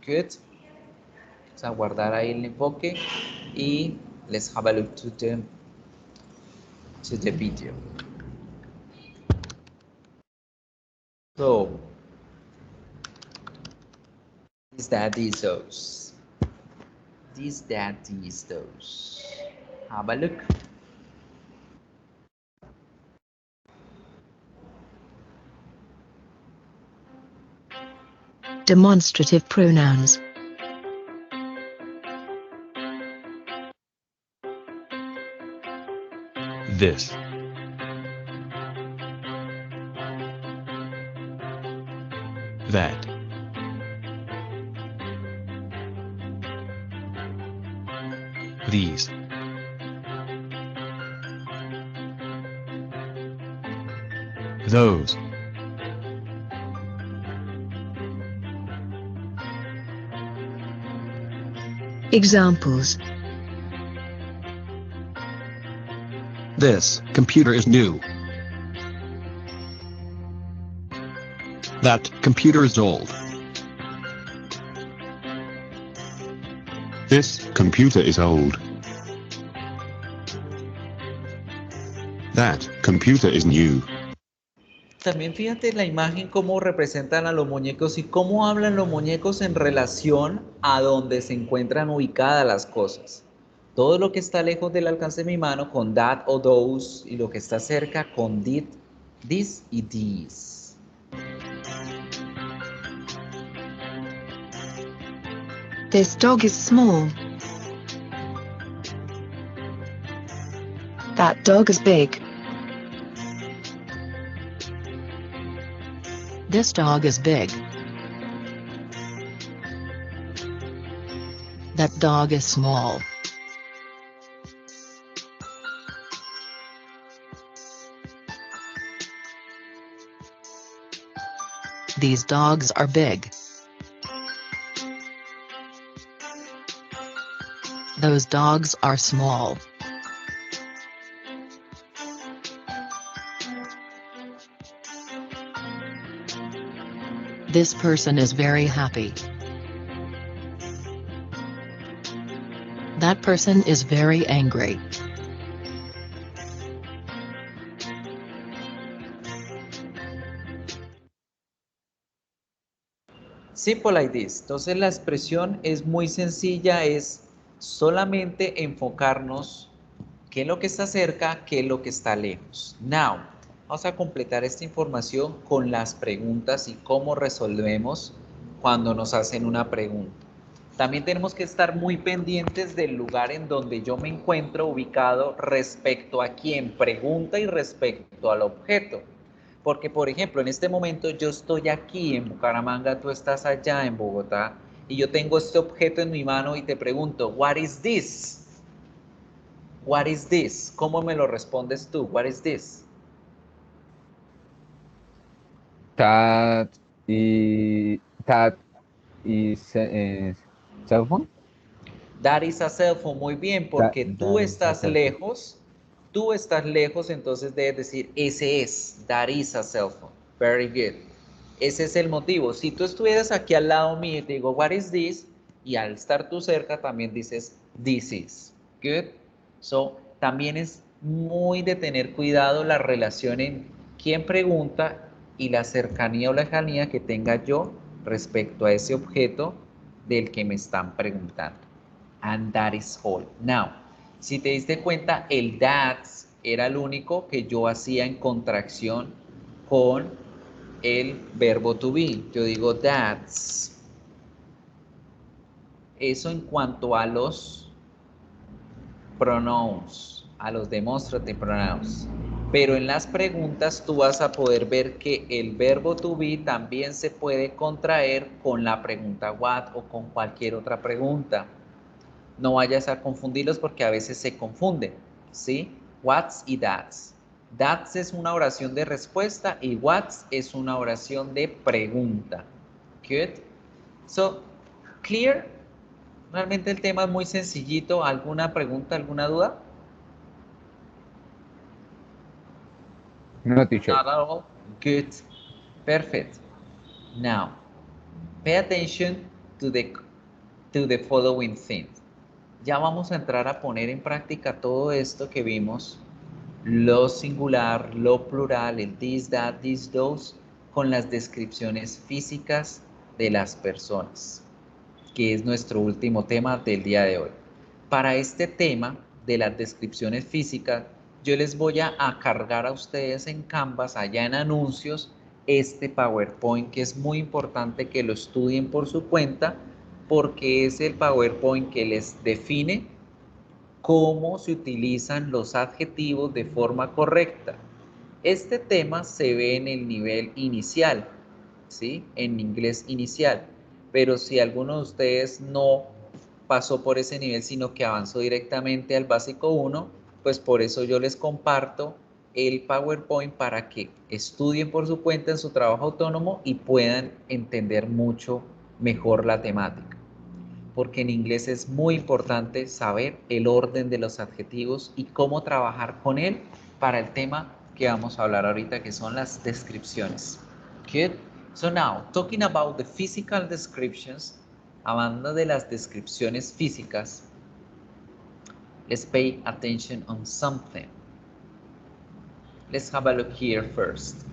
Good. Vamos a guardar ahí el enfoque y let's have a look to the video. So, is that these those? These that these those? Have a look. Demonstrative pronouns. This. That. These. Those. Examples. This computer is new. That computer is old. This computer is old. That computer is new. También fíjate la imagen cómo representan a los muñecos y cómo hablan los muñecos en relación a donde se encuentran ubicadas las cosas. Todo lo que está lejos del alcance de mi mano con that o those, y lo que está cerca con did, this y these. This dog is small. That dog is big. This dog is big. That dog is small. These dogs are big. Those dogs are small. This person is very happy. That person is very angry. Simple like this. Entonces la expresión es muy sencilla, es solamente enfocarnos qué es lo que está cerca, qué es lo que está lejos. Now, vamos a completar esta información con las preguntas y cómo resolvemos cuando nos hacen una pregunta. También tenemos que estar muy pendientes del lugar en donde yo me encuentro ubicado respecto a quién pregunta y respecto al objeto. Porque, por ejemplo, en este momento yo estoy aquí en Bucaramanga, tú estás allá en Bogotá, y yo tengo este objeto en mi mano y te pregunto, what is this? What is this? ¿Cómo me lo respondes tú? What is this? That is cell phone. That is a cell phone. Muy bien, porque tú that is a estás cell phone. lejos. Tú estás lejos, entonces debes decir, ese es. That is a cell phone. Very good. Ese es el motivo. Si tú estuvieras aquí al lado mío y te digo, what is this? Y al estar tú cerca también dices, this is. Good. So, también es muy de tener cuidado la relación en quién pregunta y la cercanía o lejanía que tenga yo respecto a ese objeto del que me están preguntando. And that is all. Now, si te diste cuenta, el that's era el único que yo hacía en contracción con el verbo to be. Yo digo that's. Eso en cuanto a los pronouns, a los demonstrative pronouns. Pero en las preguntas tú vas a poder ver que el verbo to be también se puede contraer con la pregunta what o con cualquier otra pregunta. No vayas a confundirlos porque a veces se confunden, ¿sí? What's y that's. That's es una oración de respuesta y what's es una oración de pregunta. Good. So, clear. Realmente el tema es muy sencillito. ¿Alguna pregunta, alguna duda? No, teacher. Not at all. Good. Perfect. Now, pay attention to the following things. Ya vamos a entrar a poner en práctica todo esto que vimos, lo singular, lo plural, el this, that, these, those, con las descripciones físicas de las personas, que es nuestro último tema del día de hoy. Para este tema de las descripciones físicas, yo les voy a cargar a ustedes en Canvas, allá en anuncios, este PowerPoint, que es muy importante que lo estudien por su cuenta, porque es el PowerPoint que les define cómo se utilizan los adjetivos de forma correcta. Este tema se ve en el nivel inicial, ¿sí? En inglés inicial. Pero si alguno de ustedes no pasó por ese nivel, sino que avanzó directamente al básico 1, pues por eso yo les comparto el PowerPoint para que estudien por su cuenta en su trabajo autónomo y puedan entender mucho mejor la temática. Porque en inglés es muy importante saber el orden de los adjetivos y cómo trabajar con él para el tema que vamos a hablar ahorita, que son las descripciones. Good. So now, talking about the physical descriptions, hablando de las descripciones físicas, let's pay attention on something. Let's have a look here first.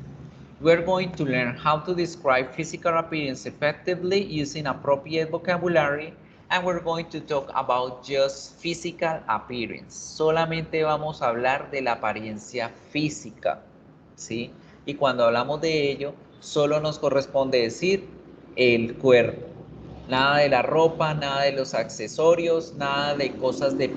We're going to learn how to describe physical appearance effectively using appropriate vocabulary, and we're going to talk about just physical appearance. Solamente vamos a hablar de la apariencia física, ¿sí? Y cuando hablamos de ello, solo nos corresponde decir el cuerpo. Nada de la ropa, nada de los accesorios, nada de cosas de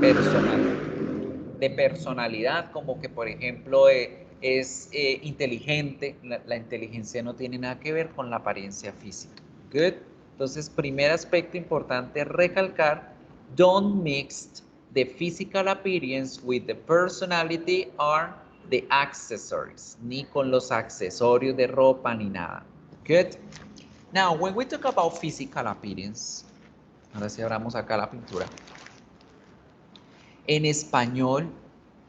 personalidad, como que por ejemplo es inteligente. La inteligencia no tiene nada que ver con la apariencia física. Good. Entonces, primer aspecto importante recalcar, don't mix the physical appearance with the personality or the accessories, ni con los accesorios de ropa ni nada. Good. Now, when we talk about physical appearance, ahora sí abramos acá la pintura. En español,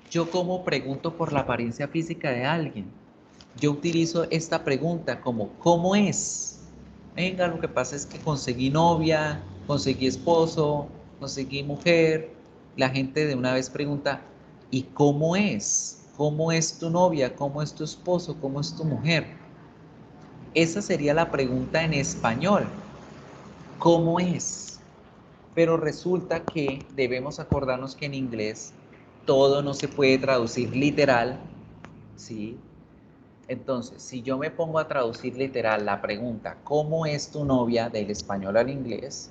yo como pregunto por la apariencia física de alguien, yo utilizo esta pregunta como ¿cómo es? Venga, lo que pasa es que conseguí novia, conseguí esposo, conseguí mujer. La gente de una vez pregunta, ¿y cómo es? ¿Cómo es tu novia? ¿Cómo es tu esposo? ¿Cómo es tu mujer? Esa sería la pregunta en español. ¿Cómo es? Pero resulta que debemos acordarnos que en inglés todo no se puede traducir literal, ¿sí? Entonces, si yo me pongo a traducir literal la pregunta, ¿cómo es tu novia? Del español al inglés,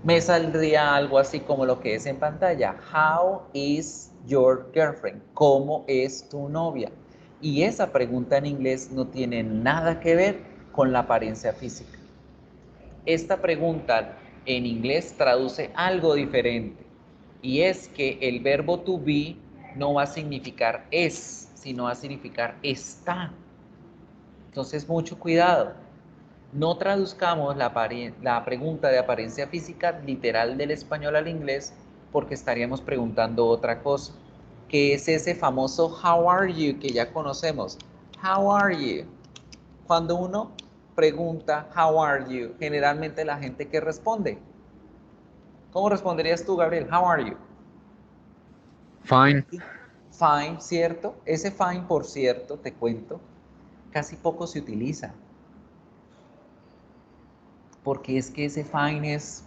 me saldría algo así como lo que es en pantalla. How is your girlfriend? ¿Cómo es tu novia? Y esa pregunta en inglés no tiene nada que ver con la apariencia física. Esta pregunta en inglés traduce algo diferente. Y es que el verbo to be no va a significar es, sino va a significar está. Entonces, mucho cuidado. No traduzcamos la pregunta de apariencia física literal del español al inglés, porque estaríamos preguntando otra cosa, que es ese famoso how are you que ya conocemos. How are you? Cuando uno pregunta how are you, generalmente la gente que responde. ¿Cómo responderías tú, Gabriel? How are you? Fine. Fine, ¿cierto? Ese fine, por cierto, te cuento, casi poco se utiliza. Porque es que ese fine es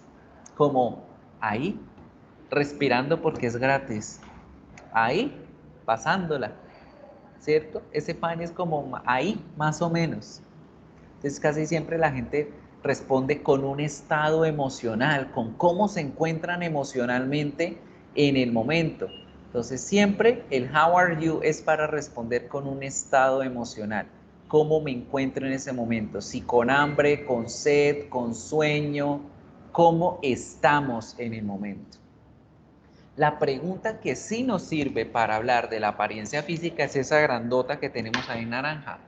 como ahí, respirando porque es gratis. Ahí, pasándola, ¿cierto? Ese fine es como ahí, más o menos. Entonces casi siempre la gente responde con un estado emocional, con cómo se encuentran emocionalmente en el momento. Entonces siempre el how are you es para responder con un estado emocional. ¿Cómo me encuentro en ese momento? Si con hambre, con sed, con sueño, ¿cómo estamos en el momento? La pregunta que sí nos sirve para hablar de la apariencia física es esa grandota que tenemos ahí en naranja.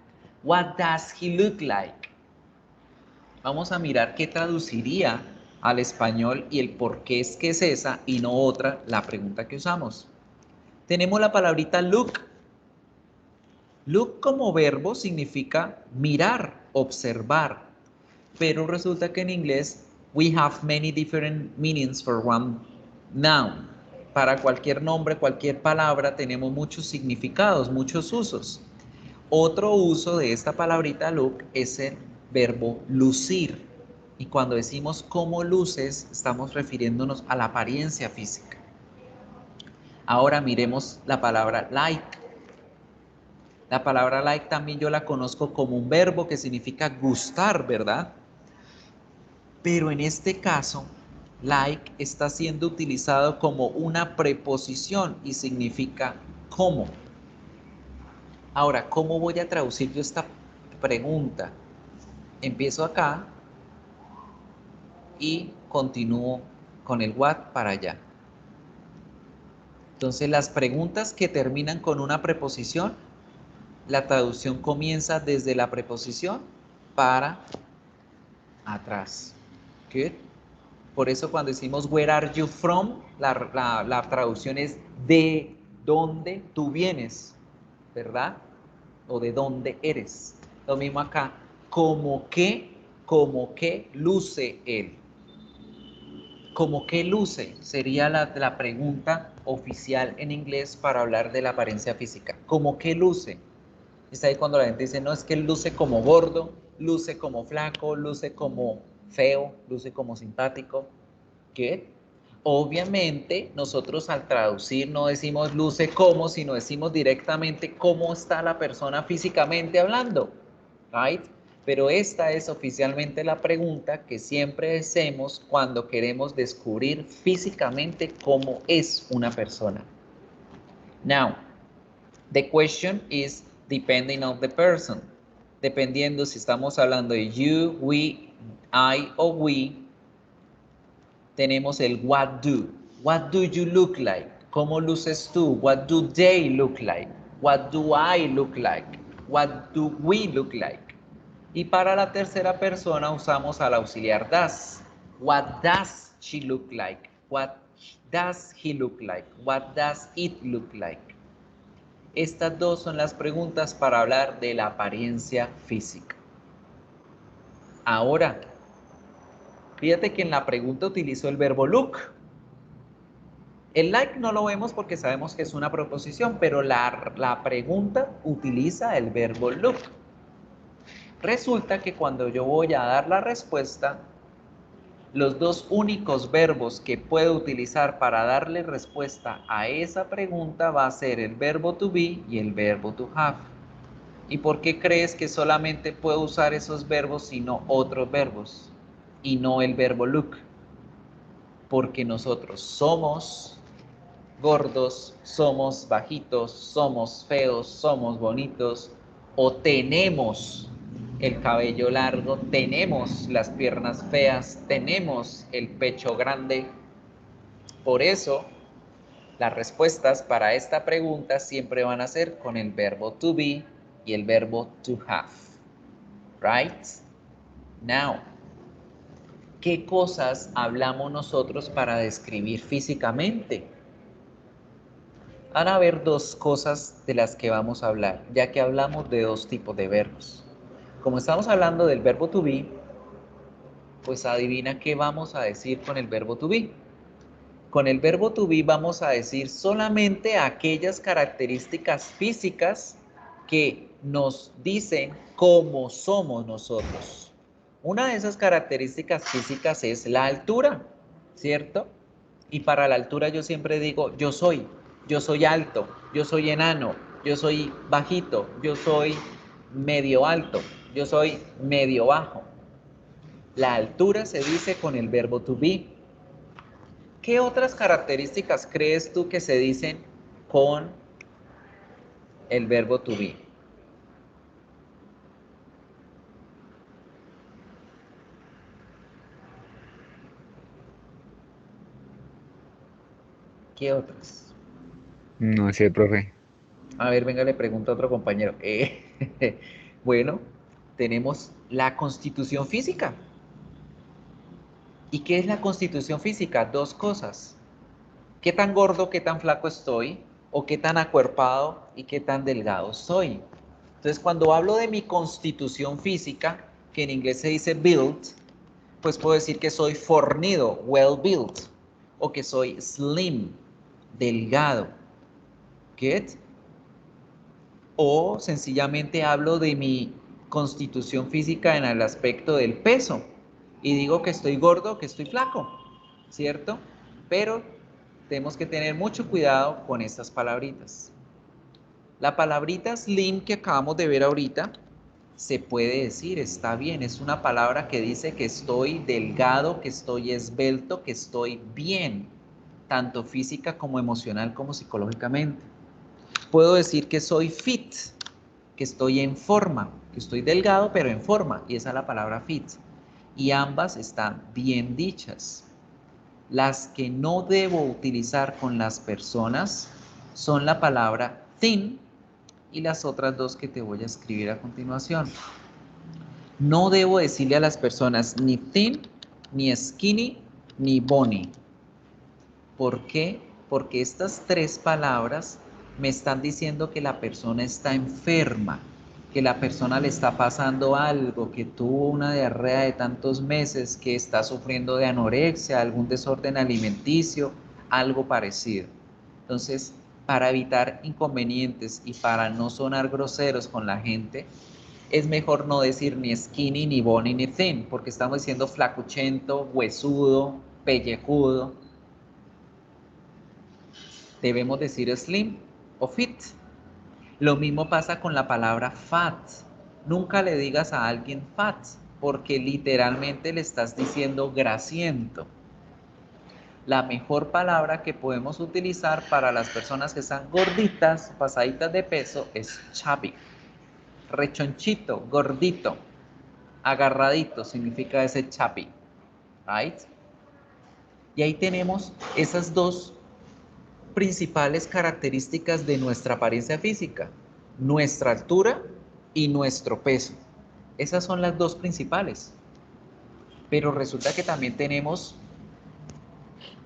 What does he look like? Vamos a mirar qué traduciría al español y el por qué es que es esa y no otra la pregunta que usamos. Tenemos la palabrita look. Look como verbo significa mirar, observar. Pero resulta que en inglés we have many different meanings for one noun. Para cualquier nombre, cualquier palabra tenemos muchos significados, muchos usos. Otro uso de esta palabrita look es el verbo lucir. Y cuando decimos cómo luces, estamos refiriéndonos a la apariencia física. Ahora miremos la palabra like. La palabra like también yo la conozco como un verbo que significa gustar, ¿verdad? Pero en este caso Like está siendo utilizado como una preposición y significa como. Ahora, ¿cómo voy a traducir yo esta pregunta? Empiezo acá y continúo con el what para allá. Entonces, las preguntas que terminan con una preposición, la traducción comienza desde la preposición para atrás. Good. Por eso cuando decimos where are you from, la traducción es de dónde tú vienes, ¿verdad? O de dónde eres. Lo mismo acá, como que luce él. Como que luce sería la pregunta oficial en inglés para hablar de la apariencia física. Como que luce. Está ahí cuando la gente dice, no, es que él luce como gordo, luce como flaco, luce como feo, luce como simpático. ¿Qué? Obviamente, nosotros al traducir no decimos luce como, sino decimos directamente cómo está la persona físicamente hablando. Right? Pero esta es oficialmente la pregunta que siempre hacemos cuando queremos descubrir físicamente cómo es una persona. Now, the question is depending on the person. Dependiendo si estamos hablando de you, we, I o we, tenemos el what do. What do you look like? ¿Cómo luces tú? What do they look like? What do I look like? What do we look like? Y para la tercera persona usamos al auxiliar does. What does she look like? What does he look like? What does it look like? Estas dos son las preguntas para hablar de la apariencia física. Ahora, fíjate que en la pregunta utilizó el verbo look. El like no lo vemos porque sabemos que es una preposición, pero la pregunta utiliza el verbo look. Resulta que cuando yo voy a dar la respuesta, los dos únicos verbos que puedo utilizar para darle respuesta a esa pregunta va a ser el verbo to be y el verbo to have. ¿Y por qué crees que solamente puedo usar esos verbos y no otros verbos? Y no el verbo look. Porque nosotros somos gordos, somos bajitos, somos feos, somos bonitos, o tenemos el cabello largo, tenemos las piernas feas, tenemos el pecho grande. Por eso, las respuestas para esta pregunta siempre van a ser con el verbo to be y el verbo to have. Right? Now, ¿qué cosas hablamos nosotros para describir físicamente? Van a haber dos cosas de las que vamos a hablar, ya que hablamos de dos tipos de verbos. Como estamos hablando del verbo to be, pues adivina qué vamos a decir con el verbo to be. Con el verbo to be vamos a decir solamente aquellas características físicas que nos dicen cómo somos nosotros. Una de esas características físicas es la altura, ¿cierto? Y para la altura yo siempre digo yo soy alto, yo soy enano, yo soy bajito, yo soy medio alto, yo soy medio bajo. La altura se dice con el verbo to be. ¿Qué otras características crees tú que se dicen con el verbo to be? ¿Qué otras? No sé, profe. A ver, venga, le pregunto a otro compañero. Bueno, tenemos la constitución física. ¿Y qué es la constitución física? Dos cosas. ¿Qué tan gordo, qué tan flaco estoy? ¿O qué tan acuerpado y qué tan delgado soy? Entonces, cuando hablo de mi constitución física, que en inglés se dice built, pues puedo decir que soy fornido, well built, o que soy slim, delgado. ¿Get? O sencillamente hablo de mi constitución física en el aspecto del peso y digo que estoy gordo, que estoy flaco, ¿cierto? Pero tenemos que tener mucho cuidado con estas palabritas. La palabrita slim que acabamos de ver ahorita se puede decir, está bien, es una palabra que dice que estoy delgado, que estoy esbelto, que estoy bien, tanto física como emocional como psicológicamente. Puedo decir que soy fit, que estoy en forma, que estoy delgado pero en forma, y esa es la palabra fit. Y ambas están bien dichas. Las que no debo utilizar con las personas son la palabra thin y las otras dos que te voy a escribir a continuación. No debo decirle a las personas ni thin, ni skinny, ni bony. ¿Por qué? Porque estas tres palabras me están diciendo que la persona está enferma, que la persona le está pasando algo, que tuvo una diarrea de tantos meses, que está sufriendo de anorexia, algún desorden alimenticio, algo parecido. Entonces, para evitar inconvenientes y para no sonar groseros con la gente, es mejor no decir ni skinny, ni bony, ni thin, porque estamos diciendo flacuchento, huesudo, pellejudo. Debemos decir slim o fit. Lo mismo pasa con la palabra fat. Nunca le digas a alguien fat, porque literalmente le estás diciendo grasiento. La mejor palabra que podemos utilizar para las personas que están gorditas, pasaditas de peso, es chubby. Rechonchito, gordito, agarradito, significa ese chubby. Right? Y ahí tenemos esas dos principales características de nuestra apariencia física, nuestra altura y nuestro peso. Esas son las dos principales. Pero resulta que también tenemos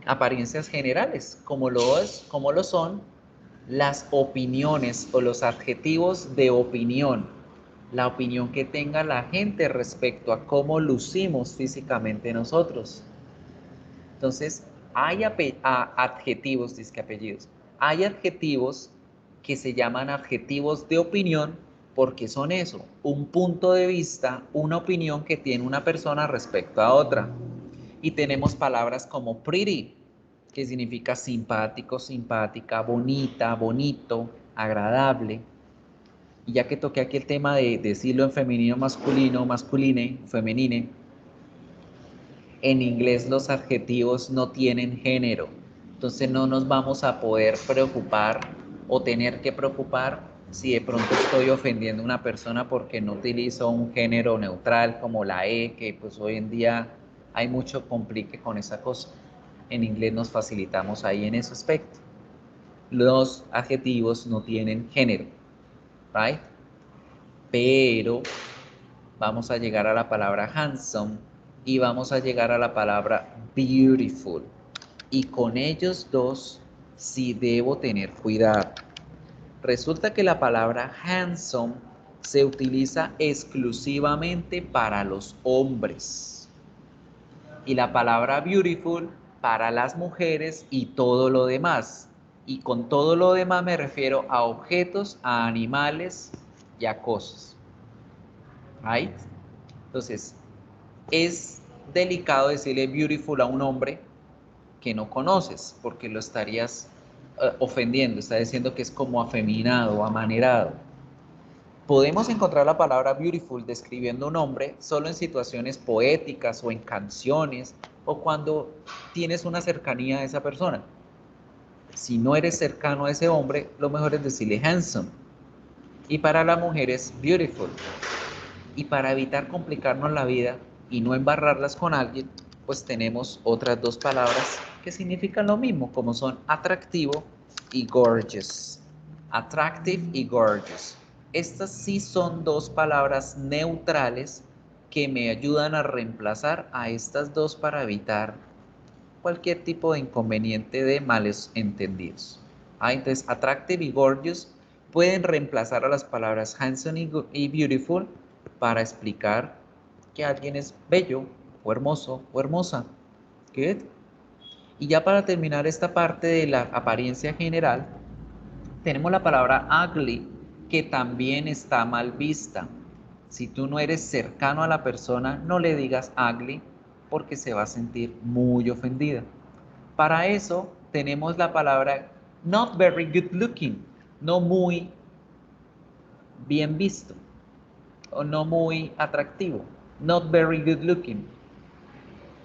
apariencias generales, como lo son las opiniones o los adjetivos de opinión. La opinión que tenga la gente respecto a cómo lucimos físicamente nosotros. Entonces, hay adjetivos, disque apellidos. Hay adjetivos que se llaman adjetivos de opinión porque son eso, un punto de vista, una opinión que tiene una persona respecto a otra. Y tenemos palabras como pretty, que significa simpático, simpática, bonita, bonito, agradable. Y ya que toqué aquí el tema de decirlo en femenino, masculino, masculine, femenine, en inglés los adjetivos no tienen género. Entonces no nos vamos a poder preocupar o tener que preocupar si de pronto estoy ofendiendo a una persona porque no utilizo un género neutral como la E, que pues hoy en día hay mucho complique con esa cosa. En inglés nos facilitamos ahí en ese aspecto. Los adjetivos no tienen género, ¿right? Pero vamos a llegar a la palabra handsome y vamos a llegar a la palabra beautiful. Y con ellos dos sí debo tener cuidado. Resulta que la palabra handsome se utiliza exclusivamente para los hombres. Y la palabra beautiful para las mujeres y todo lo demás. Y con todo lo demás me refiero a objetos, a animales y a cosas. ¿Right? Entonces, es delicado decirle beautiful a un hombre que no conoces, porque lo estarías ofendiendo, está diciendo que es como afeminado, amanerado. Podemos encontrar la palabra beautiful describiendo un hombre solo en situaciones poéticas o en canciones o cuando tienes una cercanía a esa persona. Si no eres cercano a ese hombre, lo mejor es decirle handsome. Y para la mujer es beautiful. Y para evitar complicarnos la vida y no embarrarlas con alguien, pues tenemos otras dos palabras que significan lo mismo, como son atractivo y gorgeous. Attractive y gorgeous. Estas sí son dos palabras neutrales que me ayudan a reemplazar a estas dos para evitar cualquier tipo de inconveniente de males entendidos. Entonces, attractive y gorgeous pueden reemplazar a las palabras handsome y beautiful para explicar que alguien es bello o hermoso o hermosa. Good. Y ya para terminar esta parte de la apariencia general, tenemos la palabra ugly, que también está mal vista. Si tú no eres cercano a la persona, no le digas ugly porque se va a sentir muy ofendida. Para eso tenemos la palabra not very good looking, no muy bien visto. o no muy atractivo. Not very good looking.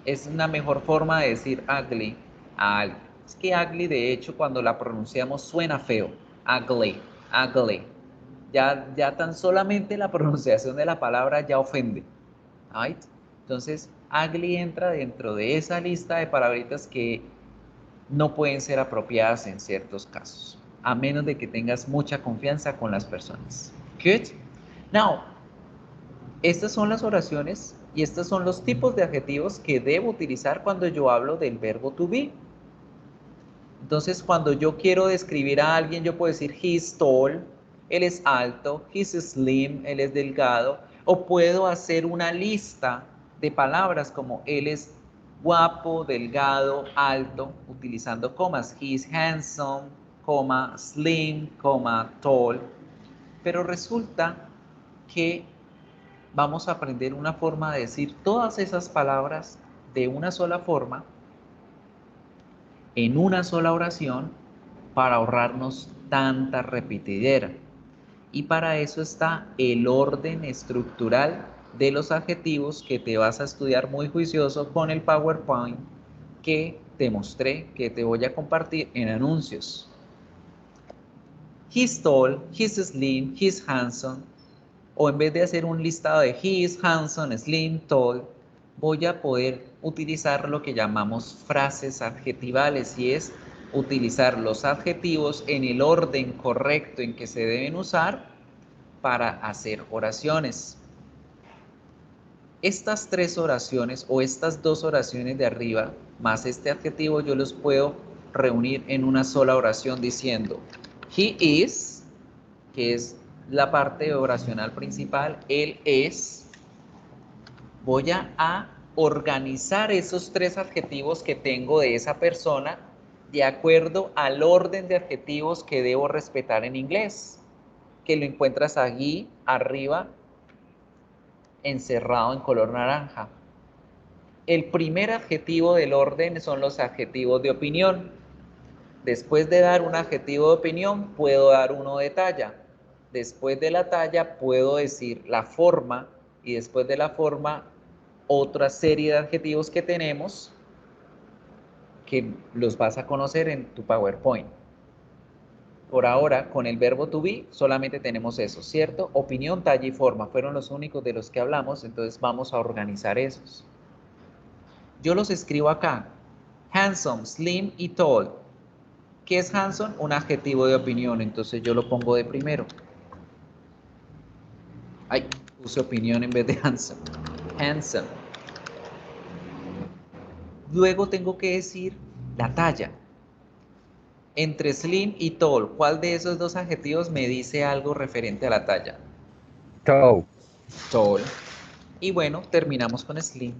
Es una mejor forma de decir ugly a algo. Es que ugly, de hecho, cuando la pronunciamos suena feo. Ugly, ugly. Ya tan solamente la pronunciación de la palabra ya ofende. Right? Entonces, ugly entra dentro de esa lista de palabritas que no pueden ser apropiadas en ciertos casos, a menos de que tengas mucha confianza con las personas. Good. Now, estas son las oraciones y estos son los tipos de adjetivos que debo utilizar cuando yo hablo del verbo to be. Entonces, cuando yo quiero describir a alguien, yo puedo decir he is tall, él es alto, he is slim, él es delgado, o puedo hacer una lista de palabras como él es guapo, delgado, alto, utilizando comas. He is handsome, coma, slim, coma, tall. Pero resulta que vamos a aprender una forma de decir todas esas palabras de una sola forma, en una sola oración, para ahorrarnos tanta repetidera. Y para eso está el orden estructural de los adjetivos que te vas a estudiar muy juicioso con el PowerPoint que te mostré, que te voy a compartir en anuncios. He's tall, he's slim, he's handsome. O en vez de hacer un listado de he is handsome, slim, tall, voy a poder utilizar lo que llamamos frases adjetivales, y es utilizar los adjetivos en el orden correcto en que se deben usar para hacer oraciones. Estas tres oraciones o estas dos oraciones de arriba más este adjetivo yo los puedo reunir en una sola oración diciendo he is, que es la parte oracional principal, él es. Voy a organizar esos tres adjetivos que tengo de esa persona de acuerdo al orden de adjetivos que debo respetar en inglés, que lo encuentras allí arriba, encerrado en color naranja. El primer adjetivo del orden son los adjetivos de opinión. Después de dar un adjetivo de opinión, puedo dar uno de talla. Después de la talla, puedo decir la forma, y después de la forma, otra serie de adjetivos que tenemos, que los vas a conocer en tu PowerPoint. Por ahora, con el verbo to be, solamente tenemos eso, ¿cierto? Opinión, talla y forma fueron los únicos de los que hablamos, entonces vamos a organizar esos. Yo los escribo acá. Handsome, slim y tall. ¿Qué es handsome? Un adjetivo de opinión, entonces yo lo pongo de primero. Ay, puse opinión en vez de handsome. Handsome. Luego tengo que decir la talla. Entre slim y tall, ¿cuál de esos dos adjetivos me dice algo referente a la talla? Tall. Tall. Y bueno, terminamos con slim.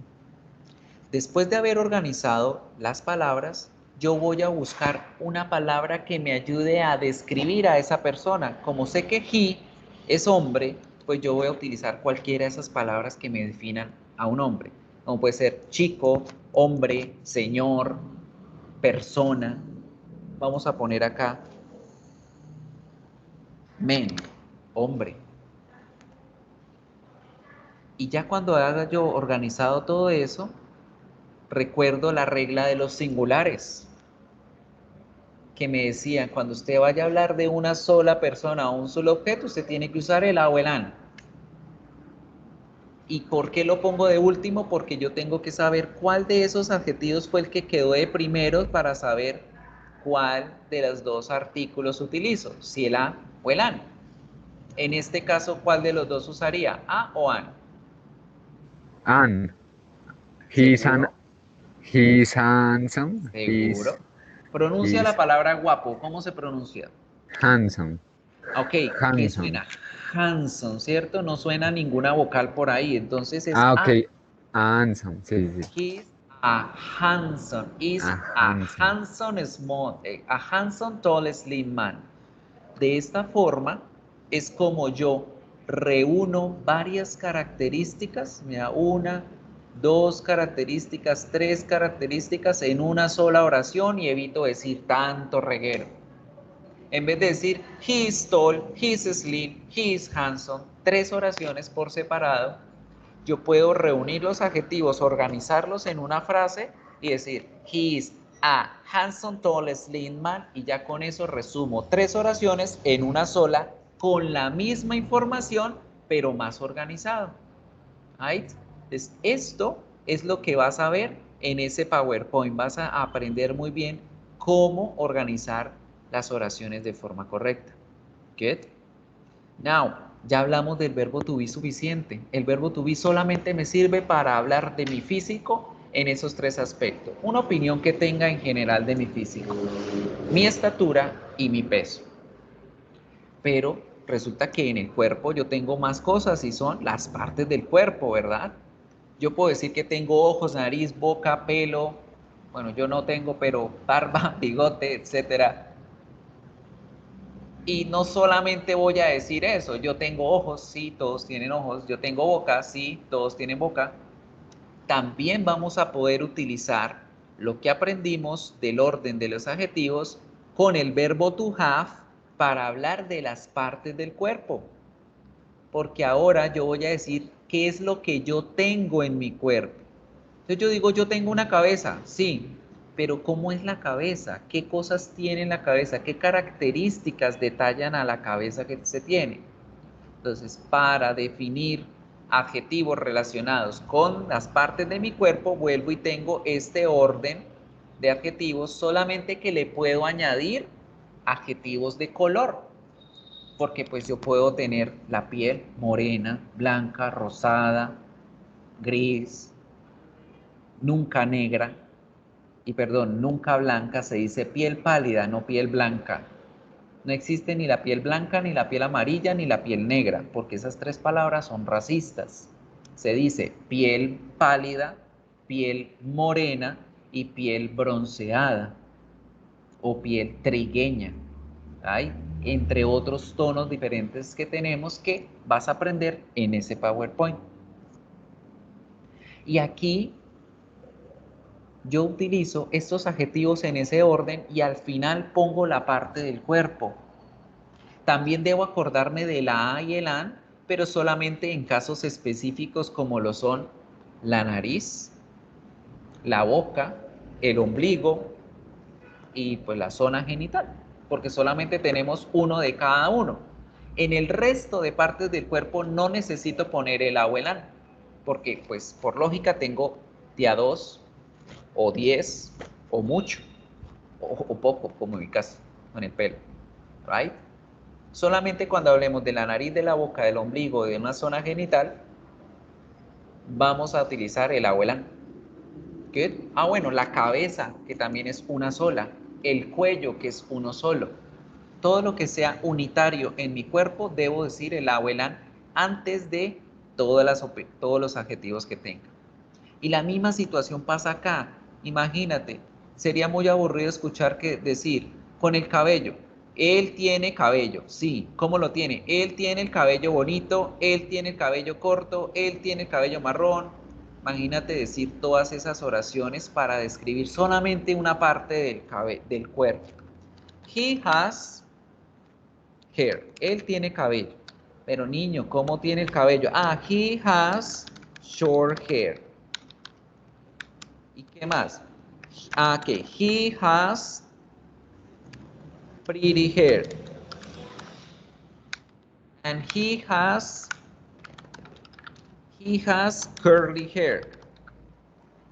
Después de haber organizado las palabras, yo voy a buscar una palabra que me ayude a describir a esa persona. Como sé que he es hombre, pues yo voy a utilizar cualquiera de esas palabras que me definan a un hombre. Como puede ser chico, hombre, señor, persona. Vamos a poner acá men, hombre. Y ya cuando haya yo organizado todo eso, recuerdo la regla de los singulares, que me decían, cuando usted vaya a hablar de una sola persona o un solo objeto, usted tiene que usar el a o el an. ¿Y por qué lo pongo de último? Porque yo tengo que saber cuál de esos adjetivos fue el que quedó de primero para saber cuál de los dos artículos utilizo, si el a o el an. En este caso, ¿cuál de los dos usaría? ¿A o an? An. He's handsome. Seguro. Pronuncia la palabra guapo. ¿Cómo se pronuncia? Handsome. Ok, ¿qué suena? Handsome, ¿cierto? No suena ninguna vocal por ahí, entonces es ok. Handsome, sí. He's a handsome. Is a handsome small, a handsome tall slim man. De esta forma es como yo reúno varias características, mira, 1, 2 características, 3 características en una sola oración y evito decir tanto reguero. En vez de decir he is tall, he is slim, he is handsome, 3 oraciones por separado, yo puedo reunir los adjetivos, organizarlos en una frase y decir he is a handsome, tall, slim man, y ya con eso resumo 3 oraciones en una sola con la misma información, pero más organizado. Right? Entonces, esto es lo que vas a ver en ese PowerPoint. Vas a aprender muy bien cómo organizar las oraciones de forma correcta. Good. Now, ya hablamos del verbo to be suficiente. El verbo to be solamente me sirve para hablar de mi físico en esos 3 aspectos. Una opinión que tenga en general de mi físico, mi estatura y mi peso. Pero resulta que en el cuerpo yo tengo más cosas y son las partes del cuerpo, ¿verdad? Yo puedo decir que tengo ojos, nariz, boca, pelo. Bueno, yo no tengo, pero barba, bigote, etcétera. Y no solamente voy a decir eso, yo tengo ojos, sí, todos tienen ojos, yo tengo boca, sí, todos tienen boca. También vamos a poder utilizar lo que aprendimos del orden de los adjetivos con el verbo to have para hablar de las partes del cuerpo. Porque ahora yo voy a decir qué es lo que yo tengo en mi cuerpo. Entonces yo digo, yo tengo una cabeza, sí. Pero ¿cómo es la cabeza? ¿Qué cosas tiene la cabeza? ¿Qué características detallan a la cabeza que se tiene? Entonces, para definir adjetivos relacionados con las partes de mi cuerpo, vuelvo y tengo este orden de adjetivos, solamente que le puedo añadir adjetivos de color. Porque pues yo puedo tener la piel morena, blanca, rosada, gris, nunca negra. Y perdón, nunca blanca, se dice piel pálida, no piel blanca. No existe ni la piel blanca, ni la piel amarilla, ni la piel negra, porque esas 3 palabras son racistas. Se dice piel pálida, piel morena y piel bronceada o piel trigueña. Hay entre otros tonos diferentes que tenemos que vas a aprender en ese PowerPoint. Y aquí yo utilizo estos adjetivos en ese orden y al final pongo la parte del cuerpo. También debo acordarme de la A y el AN, pero solamente en casos específicos como lo son la nariz, la boca, el ombligo y pues la zona genital, porque solamente tenemos uno de cada uno. En el resto de partes del cuerpo no necesito poner el A o el AN, porque pues por lógica tengo de a 2 o 10 o mucho o poco, como en mi caso con el pelo, right? Solamente cuando hablemos de la nariz, de la boca, del ombligo, de una zona genital, vamos a utilizar el A o el AN. Good. Ah, bueno, la cabeza, que también es una sola, el cuello, que es uno solo. Todo lo que sea unitario en mi cuerpo, debo decir el A o el AN antes de todos los adjetivos que tenga. Y la misma situación pasa acá. Imagínate, sería muy aburrido escuchar decir con el cabello. Él tiene cabello, sí. ¿Cómo lo tiene? Él tiene el cabello bonito, él tiene el cabello corto, él tiene el cabello marrón. Imagínate decir todas esas oraciones para describir solamente una parte del cuerpo. He has hair. Él tiene cabello. Pero niño, ¿cómo tiene el cabello? Ah, he has short hair. ¿Y qué más? Ah, que he has pretty hair. And he has curly hair.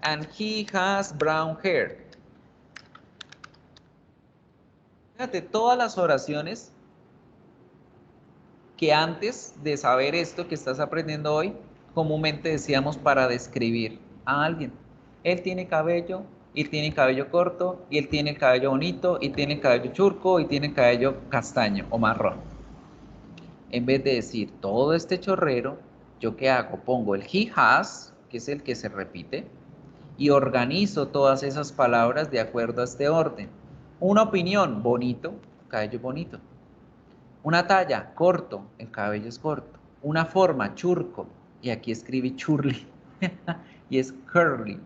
And he has brown hair. Fíjate, todas las oraciones que antes de saber esto que estás aprendiendo hoy, comúnmente decíamos para describir a alguien. Él tiene cabello, y tiene cabello corto, y él tiene el cabello bonito, y tiene el cabello churco, y tiene el cabello castaño o marrón. En vez de decir todo este chorrero, ¿yo qué hago? Pongo el he has, que es el que se repite, y organizo todas esas palabras de acuerdo a este orden. Una opinión, bonito, cabello bonito. Una talla, corto, el cabello es corto. Una forma, churco, y aquí escribí churly, y es curly,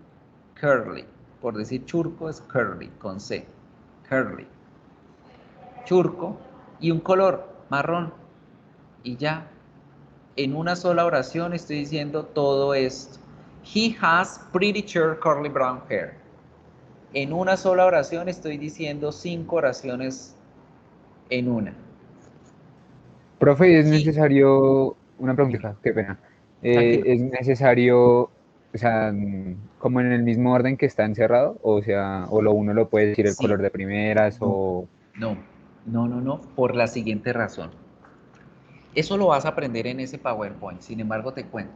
curly. Por decir churco es curly, con C, curly. churco, y un color, marrón. Y ya, en una sola oración estoy diciendo todo esto. He has pretty short curly brown hair. En una sola oración estoy diciendo 5 oraciones en una. Profe, ¿es He, necesario, una dime, preguntita, qué pena, tranquilo. ¿es necesario, o sea, como en el mismo orden que está encerrado? O sea, o lo uno lo puede decir el Sí, color de primeras no, o... no, no, por la siguiente razón. Eso lo vas a aprender en ese PowerPoint, sin embargo te cuento.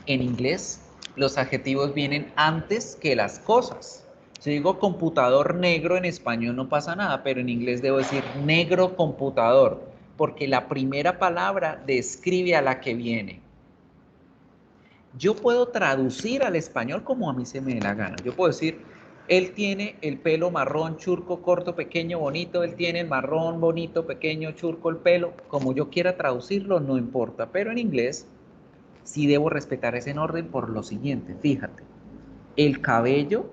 En inglés, los adjetivos vienen antes que las cosas. Si digo computador negro en español no pasa nada, pero en inglés debo decir negro computador, porque la primera palabra describe a la que viene. Yo puedo traducir al español como a mí se me dé la gana. Yo puedo decir, él tiene el pelo marrón, churco, corto, pequeño, bonito. Él tiene el marrón, bonito, pequeño, churco, el pelo. Como yo quiera traducirlo, no importa. Pero en inglés sí debo respetar ese orden por lo siguiente. Fíjate, el cabello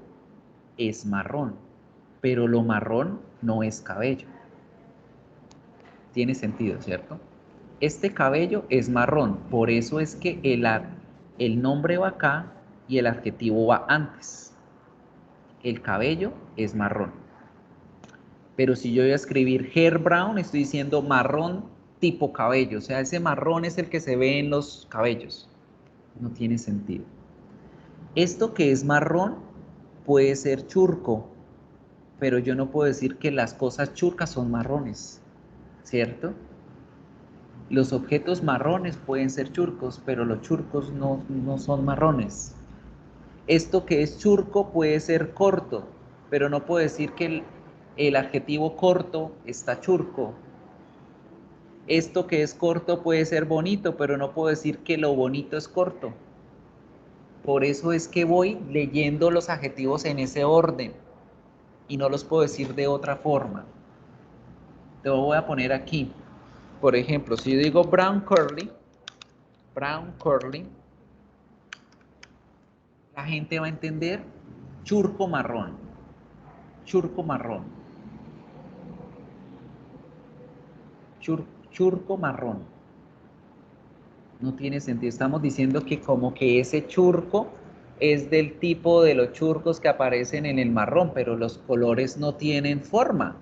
es marrón, pero lo marrón no es cabello. Tiene sentido, ¿cierto? Este cabello es marrón, por eso es que el nombre va acá y el adjetivo va antes. El cabello es marrón. Pero si yo voy a escribir hair brown, estoy diciendo marrón tipo cabello. O sea, ese marrón es el que se ve en los cabellos. No tiene sentido. Esto que es marrón puede ser churco, pero yo no puedo decir que las cosas churcas son marrones, ¿cierto? Los objetos marrones pueden ser churcos, pero los churcos no son marrones. Esto que es churco puede ser corto, pero no puedo decir que el adjetivo corto está churco. Esto que es corto puede ser bonito, pero no puedo decir que lo bonito es corto. Por eso es que voy leyendo los adjetivos en ese orden y no los puedo decir de otra forma. Te lo voy a poner aquí. Por ejemplo, si yo digo brown curly, la gente va a entender churco marrón, churco marrón, churco marrón. No tiene sentido. Estamos diciendo que como que ese churco es del tipo de los churcos que aparecen en el marrón, pero los colores no tienen forma.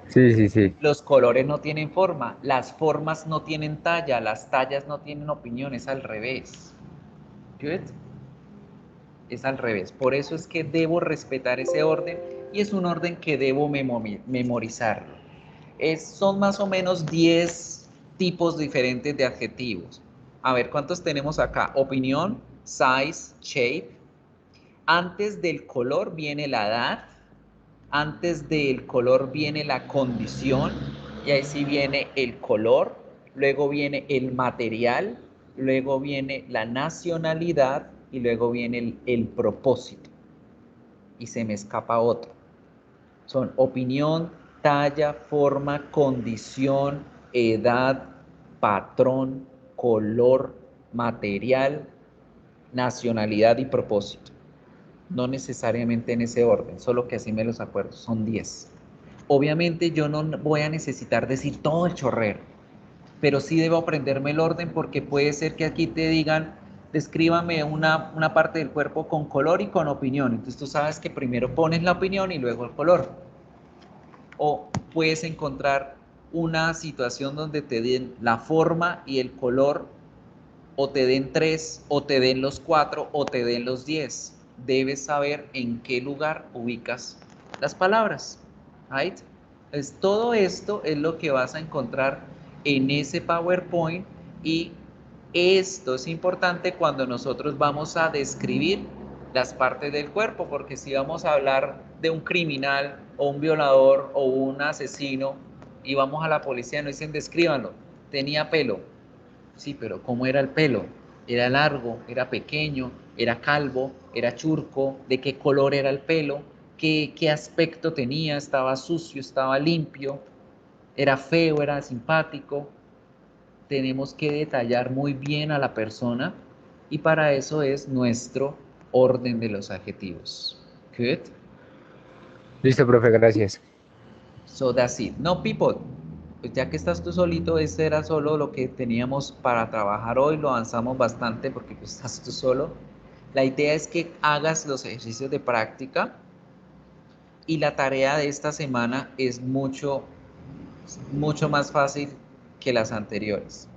Sí, sí, sí. Los colores no tienen forma, las formas no tienen talla, las tallas no tienen opinión, es al revés. Good. Es al revés. Por eso es que debo respetar ese orden y es un orden que debo memorizarlo. Son más o menos 10 tipos diferentes de adjetivos. A ver, ¿cuántos tenemos acá? Opinión, size, shape. Antes del color viene la edad. Antes del color viene la condición. Y ahí sí viene el color. Luego viene el material. Luego viene la nacionalidad. Y luego viene el propósito. Y se me escapa otro. Son opinión, talla, forma, condición, edad, patrón, color, material, nacionalidad y propósito. No necesariamente en ese orden, solo que así me los acuerdo, son 10. Obviamente yo no voy a necesitar decir todo el chorrero, pero sí debo aprenderme el orden porque puede ser que aquí te digan, descríbame una parte del cuerpo con color y con opinión. Entonces tú sabes que primero pones la opinión y luego el color. O puedes encontrar una situación donde te den la forma y el color, o te den 3, o te den los 4, o te den los 10. Debes saber en qué lugar ubicas las palabras. Right? Entonces, todo esto es lo que vas a encontrar en ese PowerPoint y esto es importante cuando nosotros vamos a describir las partes del cuerpo, porque si vamos a hablar de un criminal o un violador o un asesino y vamos a la policía, nos dicen descríbanlo, tenía pelo. Sí, pero ¿cómo era el pelo? ¿Era largo? ¿Era pequeño? ¿Era calvo? ¿Era churco? ¿De qué color era el pelo? ¿Qué aspecto tenía? ¿Estaba sucio? ¿Estaba limpio? ¿Era feo? ¿Era simpático? Tenemos que detallar muy bien a la persona y para eso es nuestro orden de los adjetivos. Good. Listo, profe, gracias. So that's it. No, people, pues ya que estás tú solito, este era solo lo que teníamos para trabajar hoy. Lo avanzamos bastante porque pues estás tú solo. La idea es que hagas los ejercicios de práctica y la tarea de esta semana es mucho más fácil que las anteriores.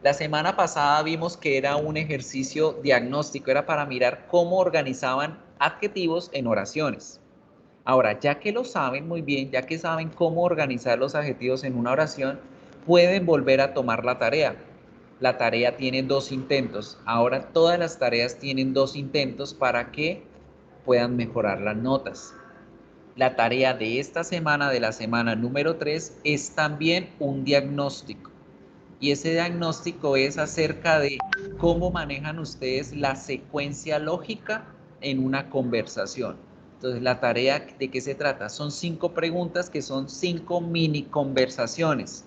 La semana pasada vimos que era un ejercicio diagnóstico, era para mirar cómo organizaban adjetivos en oraciones. Ahora, ya que lo saben muy bien, ya que saben cómo organizar los adjetivos en una oración, pueden volver a tomar la tarea. La tarea tiene 2 intentos. Ahora todas las tareas tienen 2 intentos para que puedan mejorar las notas. La tarea de esta semana, de la semana número 3, es también un diagnóstico. Y ese diagnóstico es acerca de cómo manejan ustedes la secuencia lógica en una conversación. Entonces, la tarea, ¿de qué se trata? Son 5 preguntas que son 5 mini conversaciones,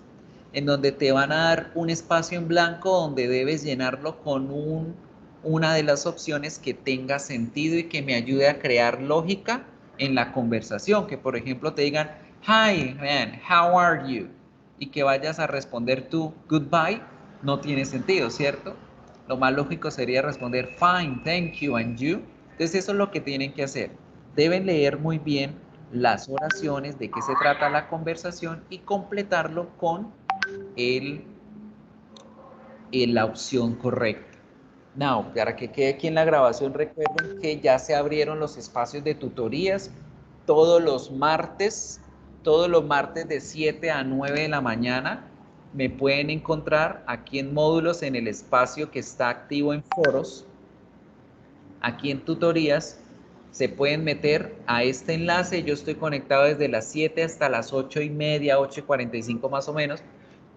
en donde te van a dar un espacio en blanco donde debes llenarlo con una de las opciones que tenga sentido y que me ayude a crear lógica en la conversación. Que, por ejemplo, te digan, "Hi, man, how are you?" y que vayas a responder tú goodbye, no tiene sentido, ¿cierto? Lo más lógico sería responder fine, thank you, and you. Entonces eso es lo que tienen que hacer. Deben leer muy bien las oraciones, de qué se trata la conversación y completarlo con la opción correcta. Now, para que quede aquí en la grabación, recuerden que ya se abrieron los espacios de tutorías todos los martes de 7 a 9 de la mañana. Me pueden encontrar aquí en módulos en el espacio que está activo en foros. Aquí en tutorías se pueden meter a este enlace. Yo estoy conectado desde las 7 hasta las 8:30, 8:45 más o menos,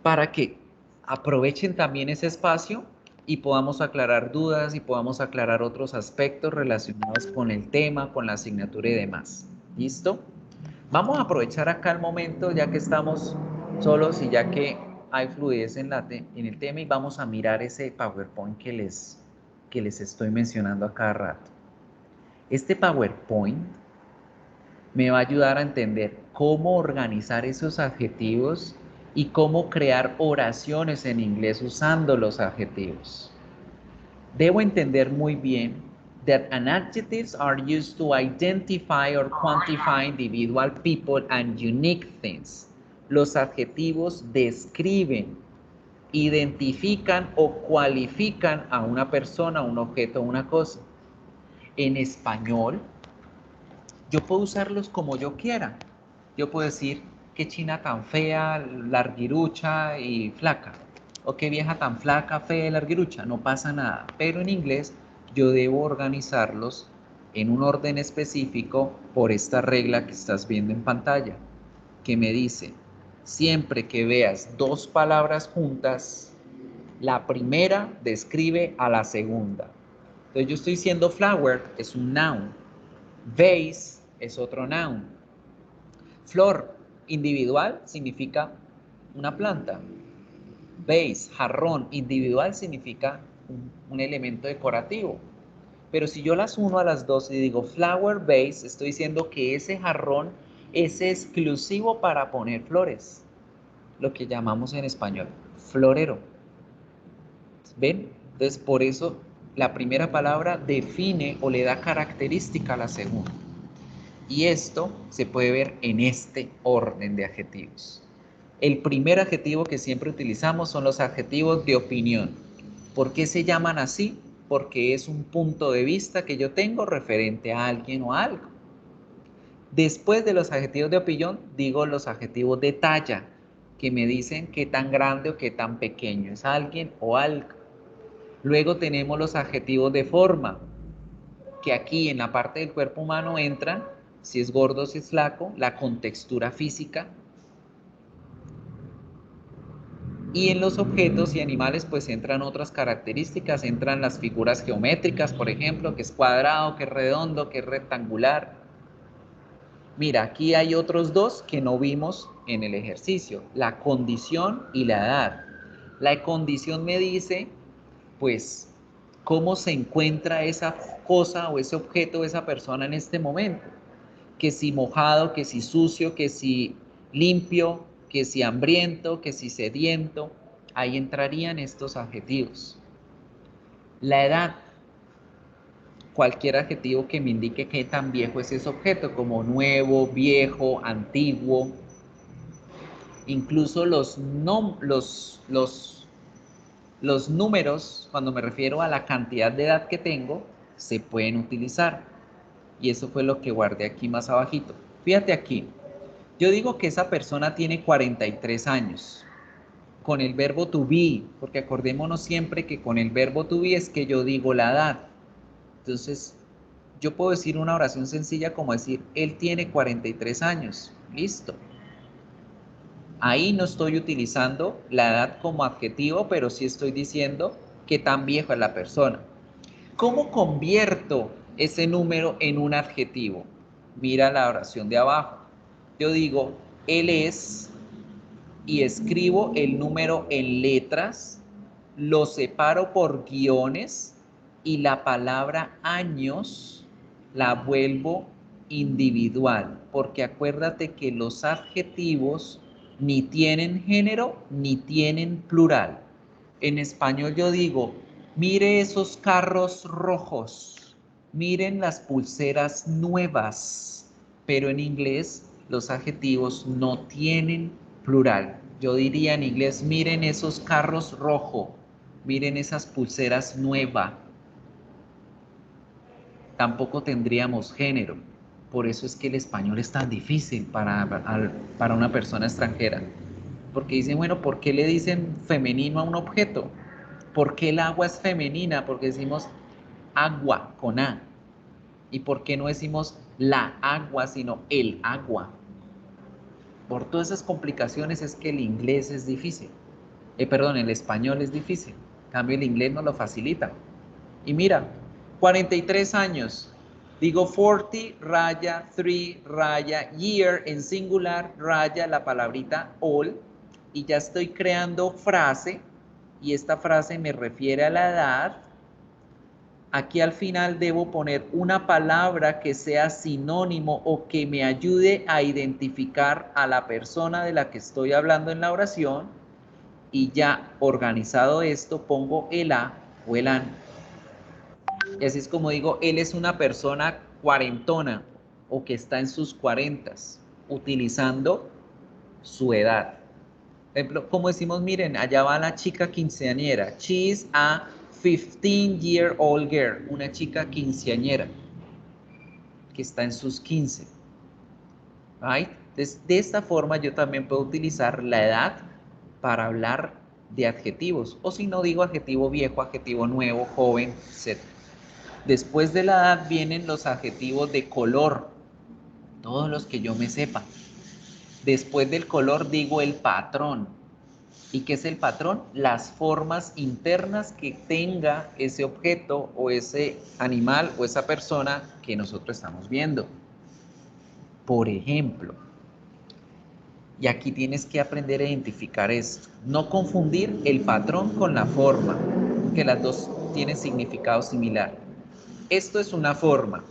para que aprovechen también ese espacio y podamos aclarar dudas y podamos aclarar otros aspectos relacionados con el tema, con la asignatura y demás. ¿Listo? Vamos a aprovechar acá el momento, ya que estamos solos y ya que hay fluidez en el tema, y vamos a mirar ese PowerPoint que les estoy mencionando a cada rato. Este PowerPoint me va a ayudar a entender cómo organizar esos adjetivos y cómo crear oraciones en inglés usando los adjetivos. Debo entender muy bien that adjectives are used to identify or quantify individual people and unique things. Los adjetivos describen, identifican o cualifican a una persona, un objeto o una cosa. En español, yo puedo usarlos como yo quiera. Yo puedo decir, qué china tan fea, larguirucha y flaca. O qué vieja tan flaca, fea y larguirucha. No pasa nada. Pero en inglés yo debo organizarlos en un orden específico por esta regla que estás viendo en pantalla, que me dice, siempre que veas 2 palabras juntas, la primera describe a la segunda. Entonces yo estoy diciendo flower es un noun. Vase es otro noun. Flor individual significa una planta. Vase, jarrón, individual significa un elemento decorativo. Pero si yo las uno a las dos y digo flower vase, estoy diciendo que ese jarrón es exclusivo para poner flores. Lo que llamamos en español florero. ¿Ven? Entonces por eso la primera palabra define o le da característica a la segunda. Y esto se puede ver en este orden de adjetivos. El primer adjetivo que siempre utilizamos son los adjetivos de opinión. ¿Por qué se llaman así? Porque es un punto de vista que yo tengo referente a alguien o a algo. Después de los adjetivos de opinión, digo los adjetivos de talla, que me dicen qué tan grande o qué tan pequeño es alguien o algo. Luego tenemos los adjetivos de forma, que aquí en la parte del cuerpo humano entran, si es gordo, si es flaco, la contextura física. Y en los objetos y animales pues entran otras características, entran las figuras geométricas, por ejemplo, que es cuadrado, que es redondo, que es rectangular. Mira, aquí hay otros 2 que no vimos en el ejercicio, la condición y la edad. La condición me dice, pues, cómo se encuentra esa cosa o ese objeto o esa persona en este momento. Que si mojado, que si sucio, que si limpio, que si hambriento, que si sediento. Ahí entrarían estos adjetivos. La edad, cualquier adjetivo que me indique qué tan viejo es ese objeto, como nuevo, viejo, antiguo. Incluso los números, cuando me refiero a la cantidad de edad que tengo, se pueden utilizar. Y eso fue lo que guardé aquí más abajito. Fíjate aquí. Yo digo que esa persona tiene 43 años. Con el verbo to be, porque acordémonos siempre que con el verbo to be es que yo digo la edad. Entonces, yo puedo decir una oración sencilla como decir, él tiene 43 años. Listo. Ahí no estoy utilizando la edad como adjetivo, pero sí estoy diciendo qué tan vieja es la persona. ¿Cómo convierto ese número en un adjetivo? Mira la oración de abajo. Yo digo, él es, y escribo el número en letras, lo separo por guiones y la palabra años la vuelvo individual, porque acuérdate que los adjetivos ni tienen género ni tienen plural. En español yo digo, mire esos carros rojos, miren las pulseras nuevas, pero en inglés los adjetivos no tienen plural. Yo diría en inglés, miren esos carros rojos, miren esas pulseras nuevas. Tampoco tendríamos género. Por eso es que el español es tan difícil para una persona extranjera. Porque dicen, bueno, ¿por qué le dicen femenino a un objeto? ¿Por qué el agua es femenina? Porque decimos agua con A. ¿Y por qué no decimos la agua, sino el agua? Por todas esas complicaciones es que el inglés es difícil. El español es difícil. En cambio, el inglés nos lo facilita. Y mira, 43 años. Digo 40, raya, 3, raya, year, en singular, raya, la palabrita all. Y ya estoy creando frase. Y esta frase me refiere a la edad. Aquí al final debo poner una palabra que sea sinónimo o que me ayude a identificar a la persona de la que estoy hablando en la oración. Y ya organizado esto, pongo el a o el an. Y así es como digo, él es una persona cuarentona o que está en sus 40s, utilizando su edad. Por ejemplo, como decimos, miren, allá va la chica quinceañera. She is a 15-year-old girl, una chica quinceañera que está en sus 15. Right? Entonces, de esta forma yo también puedo utilizar la edad para hablar de adjetivos. O si no digo adjetivo viejo, adjetivo nuevo, joven, etc. Después de la edad vienen los adjetivos de color, todos los que yo me sepa. Después del color digo el patrón. ¿Y qué es el patrón? Las formas internas que tenga ese objeto o ese animal o esa persona que nosotros estamos viendo. Por ejemplo, y aquí tienes que aprender a identificar esto. No confundir el patrón con la forma, que las dos tienen significado similar. Esto es una forma.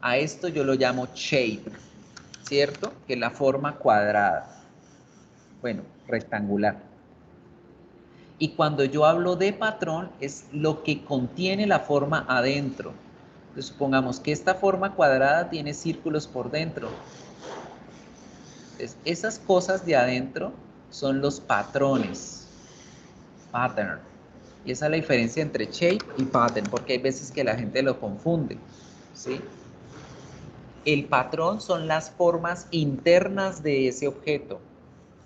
A esto yo lo llamo shape, ¿cierto? Que es la forma cuadrada. Bueno, rectangular. Y cuando yo hablo de patrón, es lo que contiene la forma adentro. Entonces, supongamos que esta forma cuadrada tiene círculos por dentro. Entonces, esas cosas de adentro son los patrones. Pattern. Y esa es la diferencia entre shape y pattern, porque hay veces que la gente lo confunde, ¿sí? El patrón son las formas internas de ese objeto.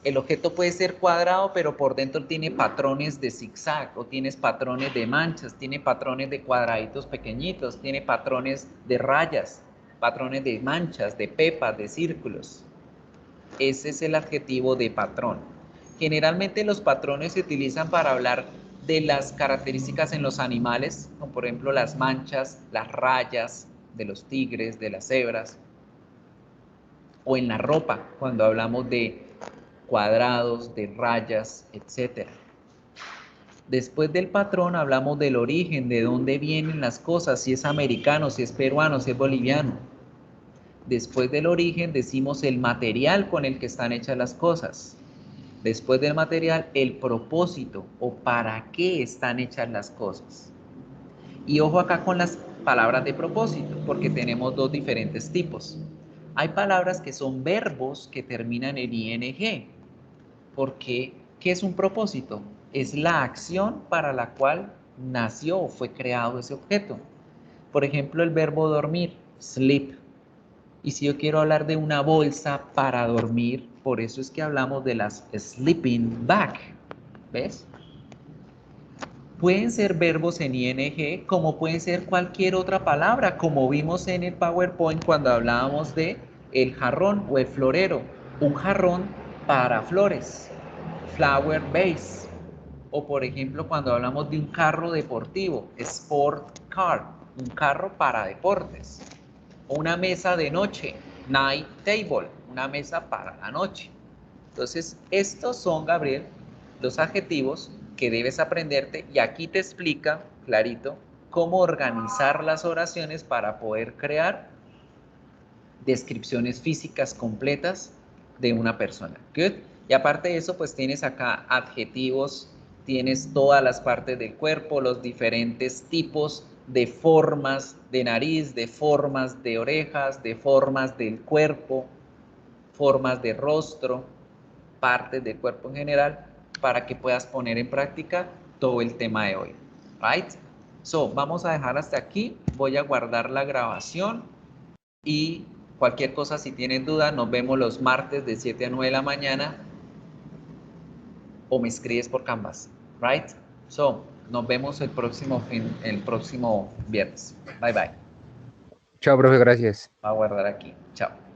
El objeto puede ser cuadrado, pero por dentro tiene patrones de zigzag, o tienes patrones de manchas, tiene patrones de cuadraditos pequeñitos, tiene patrones de rayas, patrones de manchas, de pepas, de círculos. Ese es el adjetivo de patrón. Generalmente los patrones se utilizan para hablar de las características en los animales, como por ejemplo las manchas, las rayas de los tigres, de las cebras, o en la ropa, cuando hablamos de cuadrados, de rayas, etc. Después del patrón hablamos del origen, de dónde vienen las cosas, si es americano, si es peruano, si es boliviano. Después del origen decimos el material con el que están hechas las cosas. Después del material, el propósito o para qué están hechas las cosas. Y ojo acá con las palabras de propósito, porque tenemos dos diferentes tipos. Hay palabras que son verbos que terminan en ing, porque ¿qué es un propósito? Es la acción para la cual nació o fue creado ese objeto. Por ejemplo, el verbo dormir, sleep. Y si yo quiero hablar de una bolsa para dormir, por eso es que hablamos de las sleeping bag. ¿Ves? Pueden ser verbos en ing, como pueden ser cualquier otra palabra, como vimos en el PowerPoint cuando hablábamos de el jarrón o el florero. Un jarrón para flores, flower vase. O por ejemplo, cuando hablamos de un carro deportivo, sport car, un carro para deportes. O una mesa de noche, night table, una mesa para la noche. Entonces, estos son, Gabriel, los adjetivos que debes aprenderte y aquí te explica clarito cómo organizar las oraciones para poder crear descripciones físicas completas de una persona. Good. Y aparte de eso, pues tienes acá adjetivos, tienes todas las partes del cuerpo, los diferentes tipos de formas de nariz, de formas de orejas, de formas del cuerpo, formas de rostro, partes del cuerpo en general, para que puedas poner en práctica todo el tema de hoy. Right? So, vamos a dejar hasta aquí. Voy a guardar la grabación y cualquier cosa, si tienen duda, nos vemos los martes de 7 a 9 de la mañana o me escribes por Canvas. Right? So, nos vemos el próximo viernes. Bye, bye. Chao, profe, gracias. Voy a guardar aquí. Chao.